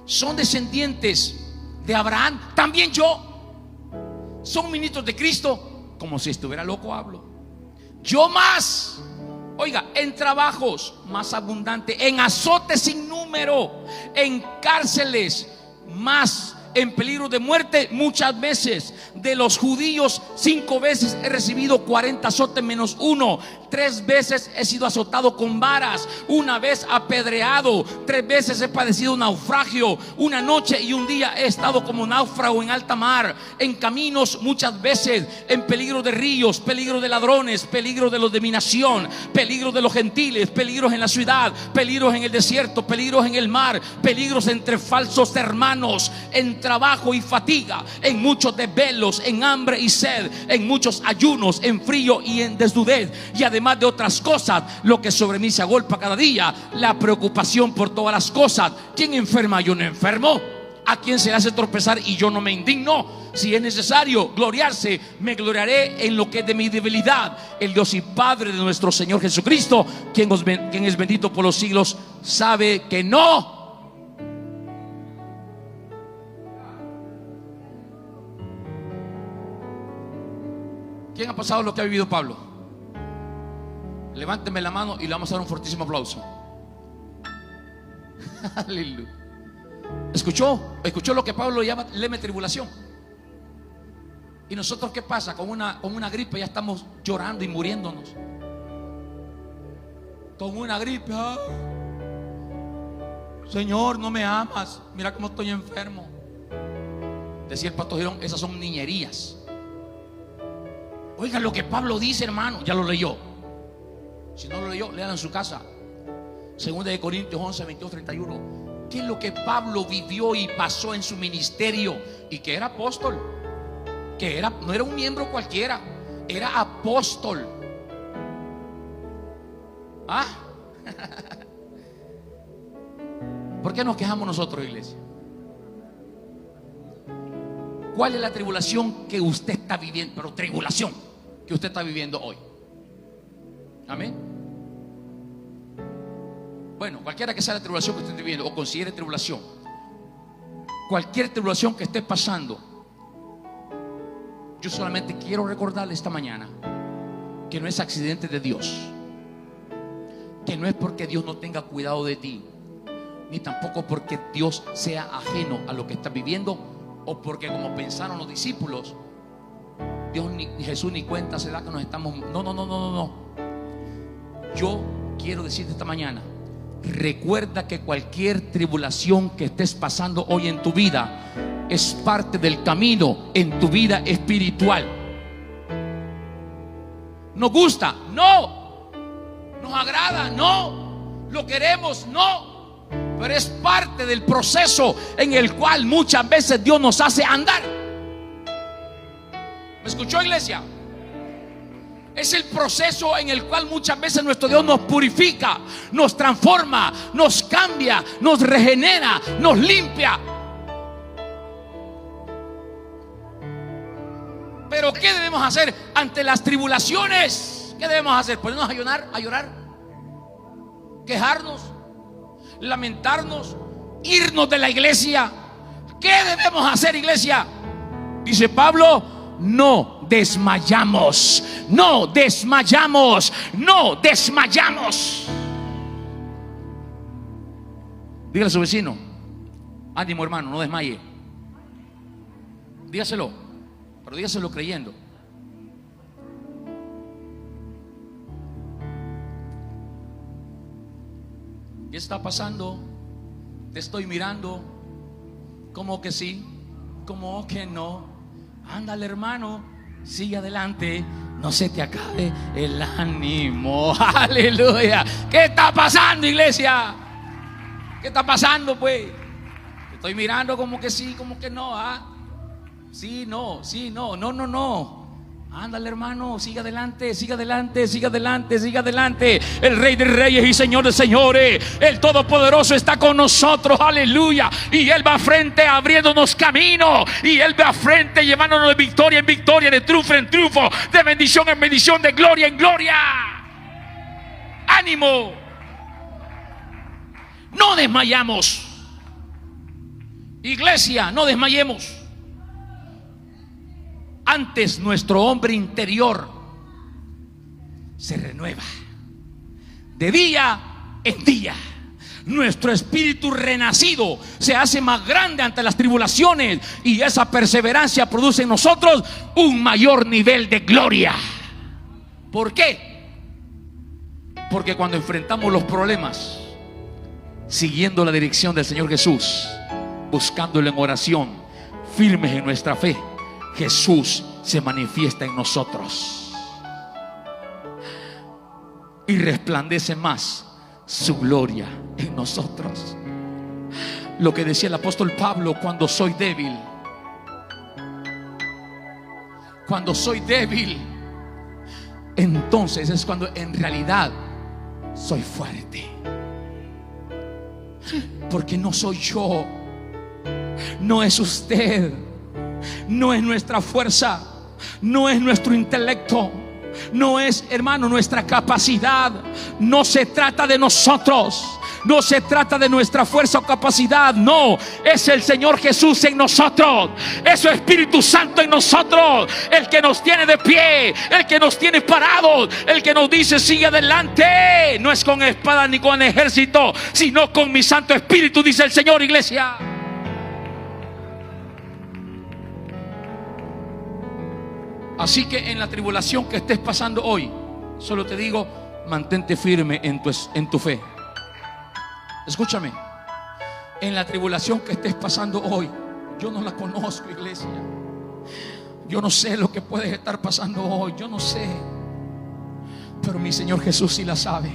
Speaker 1: ¿Son descendientes de Abraham? También yo. ¿Son ministros de Cristo? Como si estuviera loco hablo. Yo más. Oiga, en trabajos más abundante, en azotes sin número, en cárceles más, en peligro de muerte muchas veces. De los judíos 5 veces he recibido 40 azotes menos 1. 3 veces he sido azotado con varas, 1 vez apedreado, 3 veces he padecido naufragio, 1 noche y 1 día he estado como náufrago en alta mar, en caminos muchas veces, en peligro de ríos, peligro de ladrones, peligro de los de mi nación, peligro de los gentiles, peligros en la ciudad, peligros en el desierto, peligros en el mar, peligros entre falsos hermanos, en trabajo y fatiga, en muchos desvelos, en hambre y sed, en muchos ayunos, en frío y en desnudez, y además de otras cosas, lo que sobre mí se agolpa cada día, la preocupación por todas las cosas. ¿Quién enferma? Yo no enfermo. ¿A quién se le hace tropezar y yo no me indigno? Si es necesario gloriarse, me gloriaré en lo que es de mi debilidad. El Dios y Padre de nuestro Señor Jesucristo, quien es bendito por los siglos, sabe que no. ¿Quién ha pasado lo que ha vivido Pablo? Levánteme la mano y le vamos a dar un fortísimo aplauso. Aleluya. ¿Escuchó lo que Pablo llama leve tribulación? ¿Y nosotros qué pasa? Con una gripe ya estamos llorando y muriéndonos. Con una gripe, Señor, no me amas, mira cómo estoy enfermo. Decía el pastor Girón, esas son niñerías. Oiga lo que Pablo dice, hermano. Ya lo leyó. Si no lo leyó, léalo en su casa. 2 de Corintios 11, 22, 31. ¿Qué es lo que Pablo vivió y pasó en su ministerio? Y que era apóstol. Que no era un miembro cualquiera, era apóstol. ¿Ah? ¿Por qué nos quejamos nosotros, iglesia? ¿Cuál es la tribulación que usted está viviendo? Pero tribulación que usted está viviendo hoy. Amén. Bueno, cualquiera que sea la tribulación que usted esté viviendo o considere tribulación, cualquier tribulación que esté pasando, yo solamente quiero recordarle esta mañana que no es accidente de Dios, que no es porque Dios no tenga cuidado de ti, ni tampoco porque Dios sea ajeno a lo que estás viviendo, o porque, como pensaron los discípulos, Dios ni Jesús ni cuenta se da que nos estamos. No. Yo quiero decirte esta mañana, recuerda que cualquier tribulación que estés pasando hoy en tu vida es parte del camino en tu vida espiritual. ¿Nos gusta? No. ¿Nos agrada? No. ¿Lo queremos? No. Pero es parte del proceso en el cual muchas veces Dios nos hace andar. ¿Me escuchó, iglesia? Es el proceso en el cual muchas veces nuestro Dios nos purifica, nos transforma, nos cambia, nos regenera, nos limpia. Pero ¿qué debemos hacer ante las tribulaciones? ¿Qué debemos hacer? ¿Ponernos a llorar? ¿Quejarnos? ¿Lamentarnos? ¿Irnos de la iglesia? ¿Qué debemos hacer, iglesia? Dice Pablo, no desmayamos. No desmayamos. No desmayamos. Dígale a su vecino, ánimo, hermano, no desmaye. Dígaselo, pero dígaselo creyendo. ¿Qué está pasando? Te estoy mirando. ¿Cómo que sí? ¿Cómo que no? Ándale, hermano, sigue adelante, no se te acabe el ánimo. Aleluya. ¿Qué está pasando, iglesia? ¿Qué está pasando, pues? Te estoy mirando como que sí, como que no. Sí, no, no. Ándale, hermano, sigue adelante, sigue adelante, sigue adelante, sigue adelante. El Rey de Reyes y Señor de Señores, el Todopoderoso está con nosotros, aleluya. Y Él va a frente abriéndonos camino, y Él va a frente llevándonos de victoria en victoria, de triunfo en triunfo, de bendición en bendición, de gloria en gloria. Ánimo. No desmayamos. Iglesia, no desmayemos. Antes nuestro hombre interior se renueva de día en día. Nuestro espíritu renacido se hace más grande ante las tribulaciones, y esa perseverancia produce en nosotros un mayor nivel de gloria. ¿Por qué? Porque cuando enfrentamos los problemas siguiendo la dirección del Señor Jesús, buscándolo en oración, firmes en nuestra fe, Jesús se manifiesta en nosotros y resplandece más su gloria en nosotros. Lo que decía el apóstol Pablo: cuando soy débil, entonces es cuando en realidad soy fuerte. Porque no soy yo, no es usted, no es nuestra fuerza, no es nuestro intelecto, no es, hermano, nuestra capacidad. No se trata de nosotros, no se trata de nuestra fuerza o capacidad. No, es el Señor Jesús en nosotros, es su Espíritu Santo en nosotros, el que nos tiene de pie, el que nos tiene parados, el que nos dice sigue adelante. No es con espada ni con ejército, sino con mi Santo Espíritu, dice el Señor, iglesia. Así que en la tribulación que estés pasando hoy, solo te digo, mantente firme en tu fe. Escúchame, en la tribulación que estés pasando hoy. Yo no la conozco, iglesia. Yo no sé lo que puedes estar pasando hoy. Yo no sé. Pero mi Señor Jesús sí la sabe.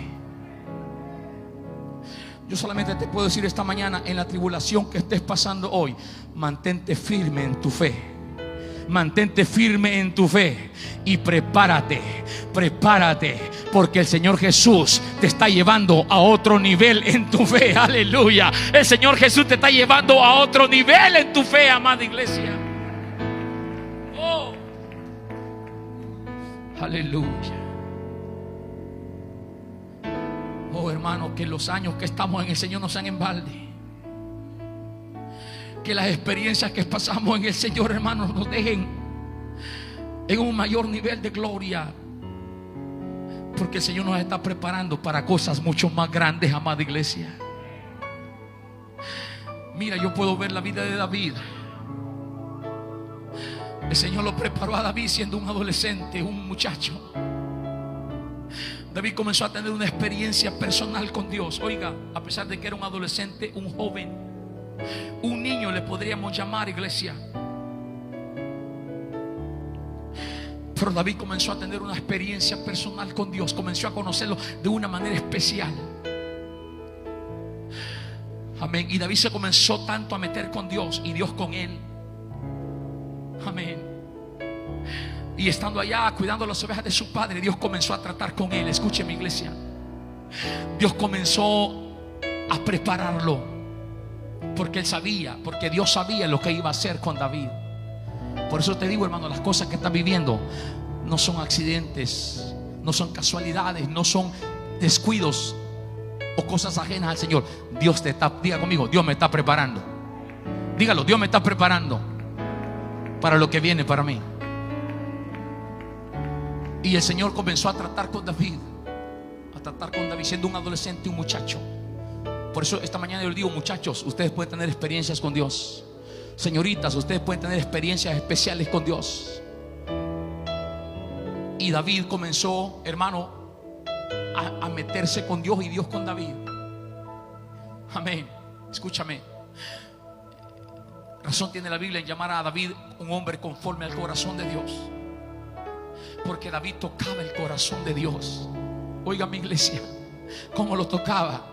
Speaker 1: Yo solamente te puedo decir esta mañana, en la tribulación que estés pasando hoy, mantente firme en tu fe. Mantente firme en tu fe y prepárate, porque el Señor Jesús te está llevando a otro nivel en tu fe. Aleluya. El Señor Jesús te está llevando a otro nivel en tu fe, amada iglesia. Oh, aleluya. Oh, hermano, que los años que estamos en el Señor no sean en balde. Que las experiencias que pasamos en el Señor, hermanos, nos dejen en un mayor nivel de gloria. Porque el Señor nos está preparando para cosas mucho más grandes, amada iglesia. Mira, yo puedo ver la vida de David. El Señor lo preparó a David siendo un adolescente, un muchacho. David comenzó a tener una experiencia personal con Dios. Oiga, a pesar de que era un adolescente, un joven, un niño le podríamos llamar, iglesia. Pero David comenzó a tener una experiencia personal con Dios. Comenzó a conocerlo de una manera especial. Amén. Y David se comenzó tanto a meter con Dios y Dios con él. Amén. Y estando allá cuidando las ovejas de su padre, Dios comenzó a tratar con él. Escúcheme, iglesia. Dios comenzó a prepararlo. Porque él sabía, porque Dios sabía lo que iba a hacer con David. Por eso te digo, hermano, las cosas que estás viviendo no son accidentes, no son casualidades, no son descuidos o cosas ajenas al Señor. Dios te está, diga conmigo, Dios me está preparando. Dígalo, Dios me está preparando para lo que viene para mí. Y el Señor comenzó a tratar con David, siendo un adolescente, un muchacho. Por eso esta mañana yo les digo, muchachos, ustedes pueden tener experiencias con Dios. Señoritas, ustedes pueden tener experiencias especiales con Dios. Y David comenzó, hermano, a meterse con Dios y Dios con David. Amén. Escúchame. Razón tiene la Biblia en llamar a David un hombre conforme al corazón de Dios. Porque David tocaba el corazón de Dios. Oiga, mi iglesia, ¿cómo lo tocaba?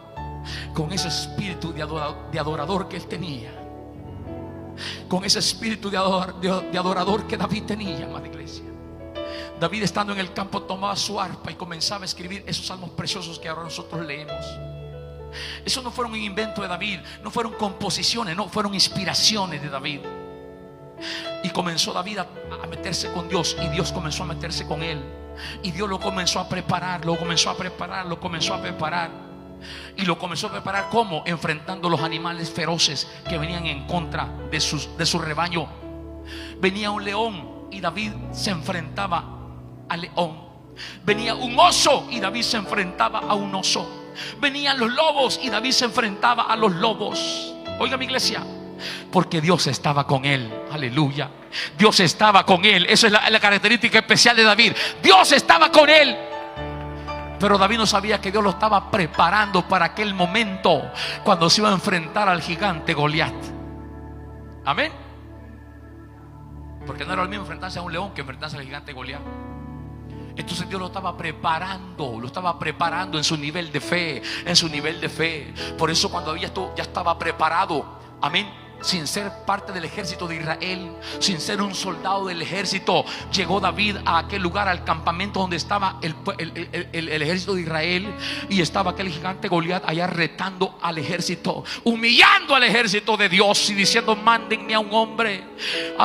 Speaker 1: Con ese espíritu de adorador que él tenía. Con ese espíritu de adorador que David tenía, amada iglesia. David, estando en el campo, tomaba su arpa y comenzaba a escribir esos salmos preciosos que ahora nosotros leemos. Eso no fueron un invento de David, no fueron composiciones, no fueron inspiraciones de David. Y comenzó David a meterse con Dios, y Dios comenzó a meterse con él. Y Dios lo comenzó a preparar, lo comenzó a preparar. Y lo comenzó a preparar ¿cómo? Enfrentando los animales feroces que venían en contra de su rebaño. Venía un león y David se enfrentaba al león. Venía un oso y David se enfrentaba a un oso. Venían los lobos y David se enfrentaba a los lobos. Oiga, mi iglesia, porque Dios estaba con él. Aleluya. Dios estaba con él. Eso es la característica especial de David. Dios estaba con él. Pero David no sabía que Dios lo estaba preparando para aquel momento cuando se iba a enfrentar al gigante Goliat. Amén. Porque no era lo mismo enfrentarse a un león que enfrentarse al gigante Goliat. Entonces Dios lo estaba preparando en su nivel de fe, Por eso cuando ya estaba preparado, amén, sin ser parte del ejército de Israel, sin ser un soldado del ejército, llegó David a aquel lugar, al campamento donde estaba el ejército de Israel. Y estaba aquel gigante Goliat allá retando al ejército, humillando al ejército de Dios y diciendo: mándenme a un hombre,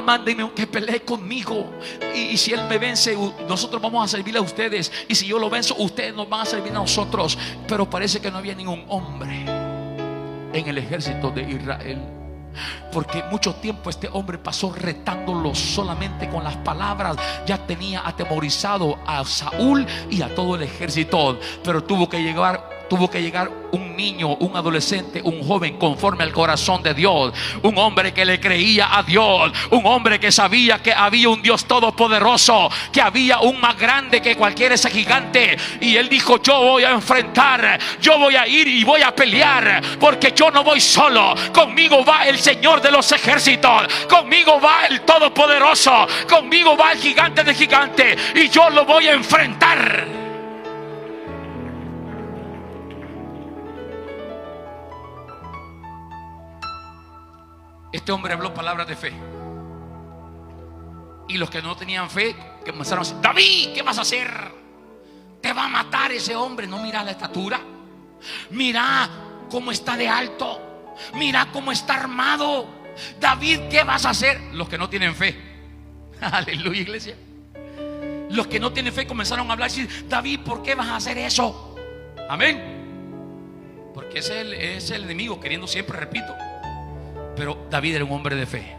Speaker 1: mándenme que pelee conmigo, y si él me vence, nosotros vamos a servirle a ustedes, y si yo lo venzo, ustedes nos van a servir a nosotros. Pero parece que no había ningún hombre en el ejército de Israel, porque mucho tiempo este hombre pasó retándolo solamente con las palabras. Ya tenía atemorizado a Saúl y a todo el ejército. Pero tuvo que llegar tuvo que llegar un niño, un adolescente, un joven conforme al corazón de Dios, un hombre que le creía a Dios, un hombre que sabía que había un Dios todopoderoso, que había un más grande que cualquier ese gigante. Y él dijo: yo voy a enfrentar, yo voy a ir y voy a pelear, porque yo no voy solo, conmigo va el Señor de los ejércitos, conmigo va el todopoderoso, conmigo va el gigante de gigantes, y yo lo voy a enfrentar. Este hombre habló palabras de fe, y los que no tenían fe que comenzaron a decir: David, ¿qué vas a hacer? Te va a matar ese hombre. No, mira la estatura, mira cómo está de alto, mira cómo está armado. David, ¿qué vas a hacer? Los que no tienen fe. Aleluya, iglesia. Los que no tienen fe comenzaron a hablar y decir: David, ¿por qué vas a hacer eso? Amén. Porque ese es el enemigo queriendo siempre, repito. Pero David era un hombre de fe,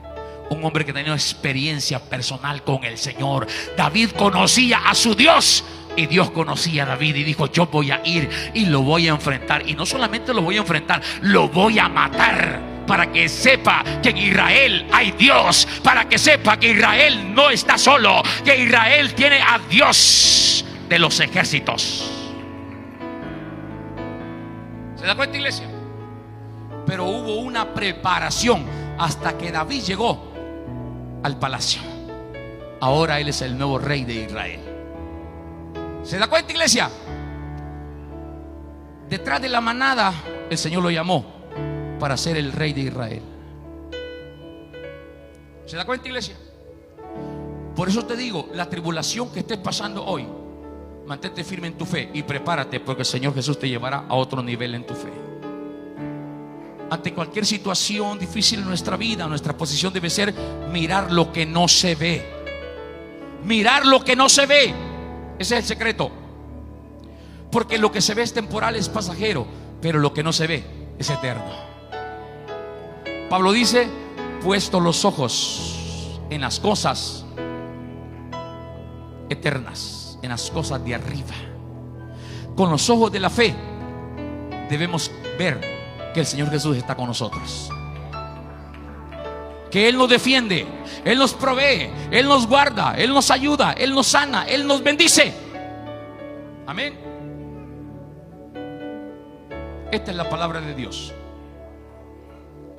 Speaker 1: un hombre que tenía experiencia personal con el Señor. David conocía a su Dios, y Dios conocía a David, y dijo: yo voy a ir y lo voy a enfrentar. Y no solamente lo voy a enfrentar, lo voy a matar, para que sepa que en Israel hay Dios, para que sepa que Israel no está solo, que Israel tiene a Dios de los ejércitos. ¿Se da cuenta, iglesia? Pero hubo una preparación hasta que David llegó al palacio. Ahora él es el nuevo rey de Israel. ¿Se da cuenta, iglesia? Detrás de la manada el Señor lo llamó para ser el rey de Israel. ¿Se da cuenta, iglesia? Por eso te digo, la tribulación que estés pasando hoy, mantente firme en tu fe y prepárate, porque el Señor Jesús te llevará a otro nivel en tu fe. Ante cualquier situación difícil en nuestra vida, nuestra posición debe ser mirar lo que no se ve. Mirar lo que no se ve. Ese es el secreto. Porque lo que se ve es temporal, es pasajero, pero lo que no se ve es eterno. Pablo dice: puesto los ojos en las cosas eternas, en las cosas de arriba. Con los ojos de la fe debemos ver que el Señor Jesús está con nosotros, que Él nos defiende, Él nos provee, Él nos guarda, Él nos ayuda, Él nos sana, Él nos bendice. Amén. Esta es la palabra de Dios.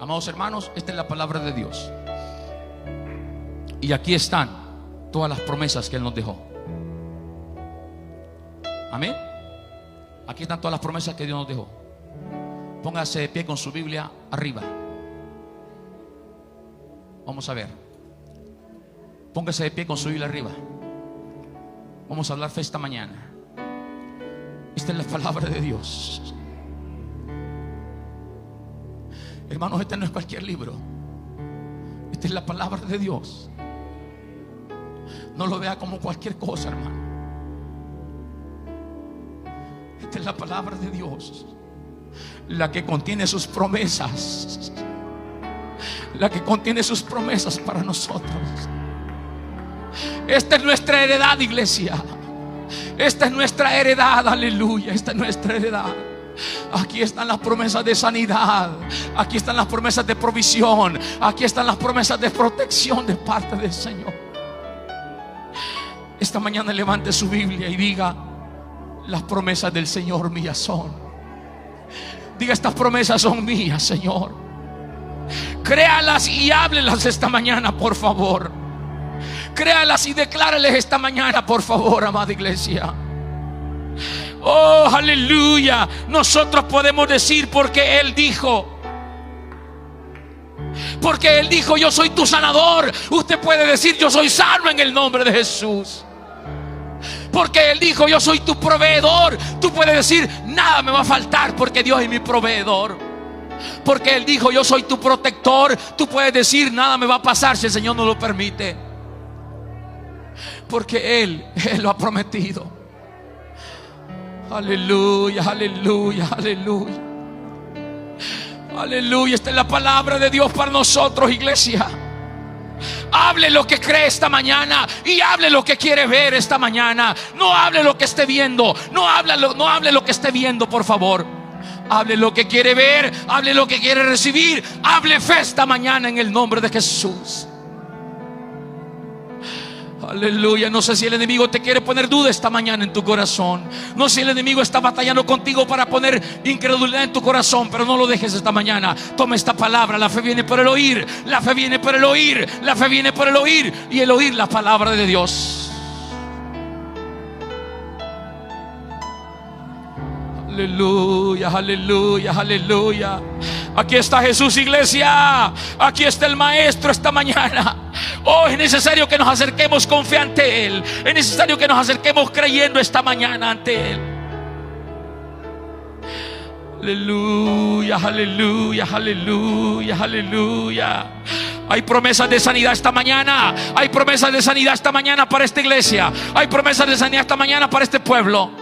Speaker 1: Amados hermanos, esta es la palabra de Dios. Y aquí están todas las promesas que Él nos dejó. Amén. Aquí están todas las promesas que Dios nos dejó. Póngase de pie con su Biblia arriba. Vamos a ver. Póngase de pie con su Biblia arriba. Vamos a hablar fe esta mañana. Esta es la palabra de Dios. Hermanos, este no es cualquier libro. Esta es la palabra de Dios. No lo vea como cualquier cosa, hermano. Esta es la palabra de Dios, la que contiene sus promesas, la que contiene sus promesas para nosotros. Esta es nuestra heredad, iglesia. Esta es nuestra heredad, aleluya. Esta es nuestra heredad. Aquí están las promesas de sanidad, aquí están las promesas de provisión, aquí están las promesas de protección de parte del Señor. Esta mañana levante su Biblia y diga: las promesas del Señor mías son. Diga: estas promesas son mías, Señor. Créalas y háblelas esta mañana, por favor. Créalas y declárales esta mañana, por favor, amada iglesia. Oh, aleluya. Nosotros podemos decir: porque Él dijo. Porque Él dijo: yo soy tu sanador. Usted puede decir: yo soy sano en el nombre de Jesús. Porque Él dijo: yo soy tu proveedor. Tú puedes decir: nada me va a faltar, porque Dios es mi proveedor. Porque Él dijo: yo soy tu protector. Tú puedes decir: nada me va a pasar si el Señor no lo permite. Porque Él lo ha prometido. Aleluya, aleluya, aleluya. Aleluya. Esta es la palabra de Dios para nosotros, iglesia. Hable lo que cree esta mañana y hable lo que quiere ver esta mañana. No hable lo que esté viendo, no hable lo que esté viendo, por favor. Hable lo que quiere ver, hable lo que quiere recibir. Hable fe esta mañana en el nombre de Jesús. Aleluya. No sé si el enemigo te quiere poner duda esta mañana en tu corazón. No sé si el enemigo está batallando contigo para poner incredulidad en tu corazón, pero no lo dejes esta mañana. Toma esta palabra. La fe viene por el oír. La fe viene por el oír. La fe viene por el oír. Y el oír la palabra de Dios. Aleluya, aleluya, aleluya. Aquí está Jesús, iglesia. Aquí está el Maestro esta mañana. Oh, es necesario que nos acerquemos con fe ante Él. Es necesario que nos acerquemos creyendo esta mañana ante Él. Aleluya, aleluya, aleluya, aleluya. Hay promesas de sanidad esta mañana. Hay promesas de sanidad esta mañana para esta iglesia. Hay promesas de sanidad esta mañana para este pueblo.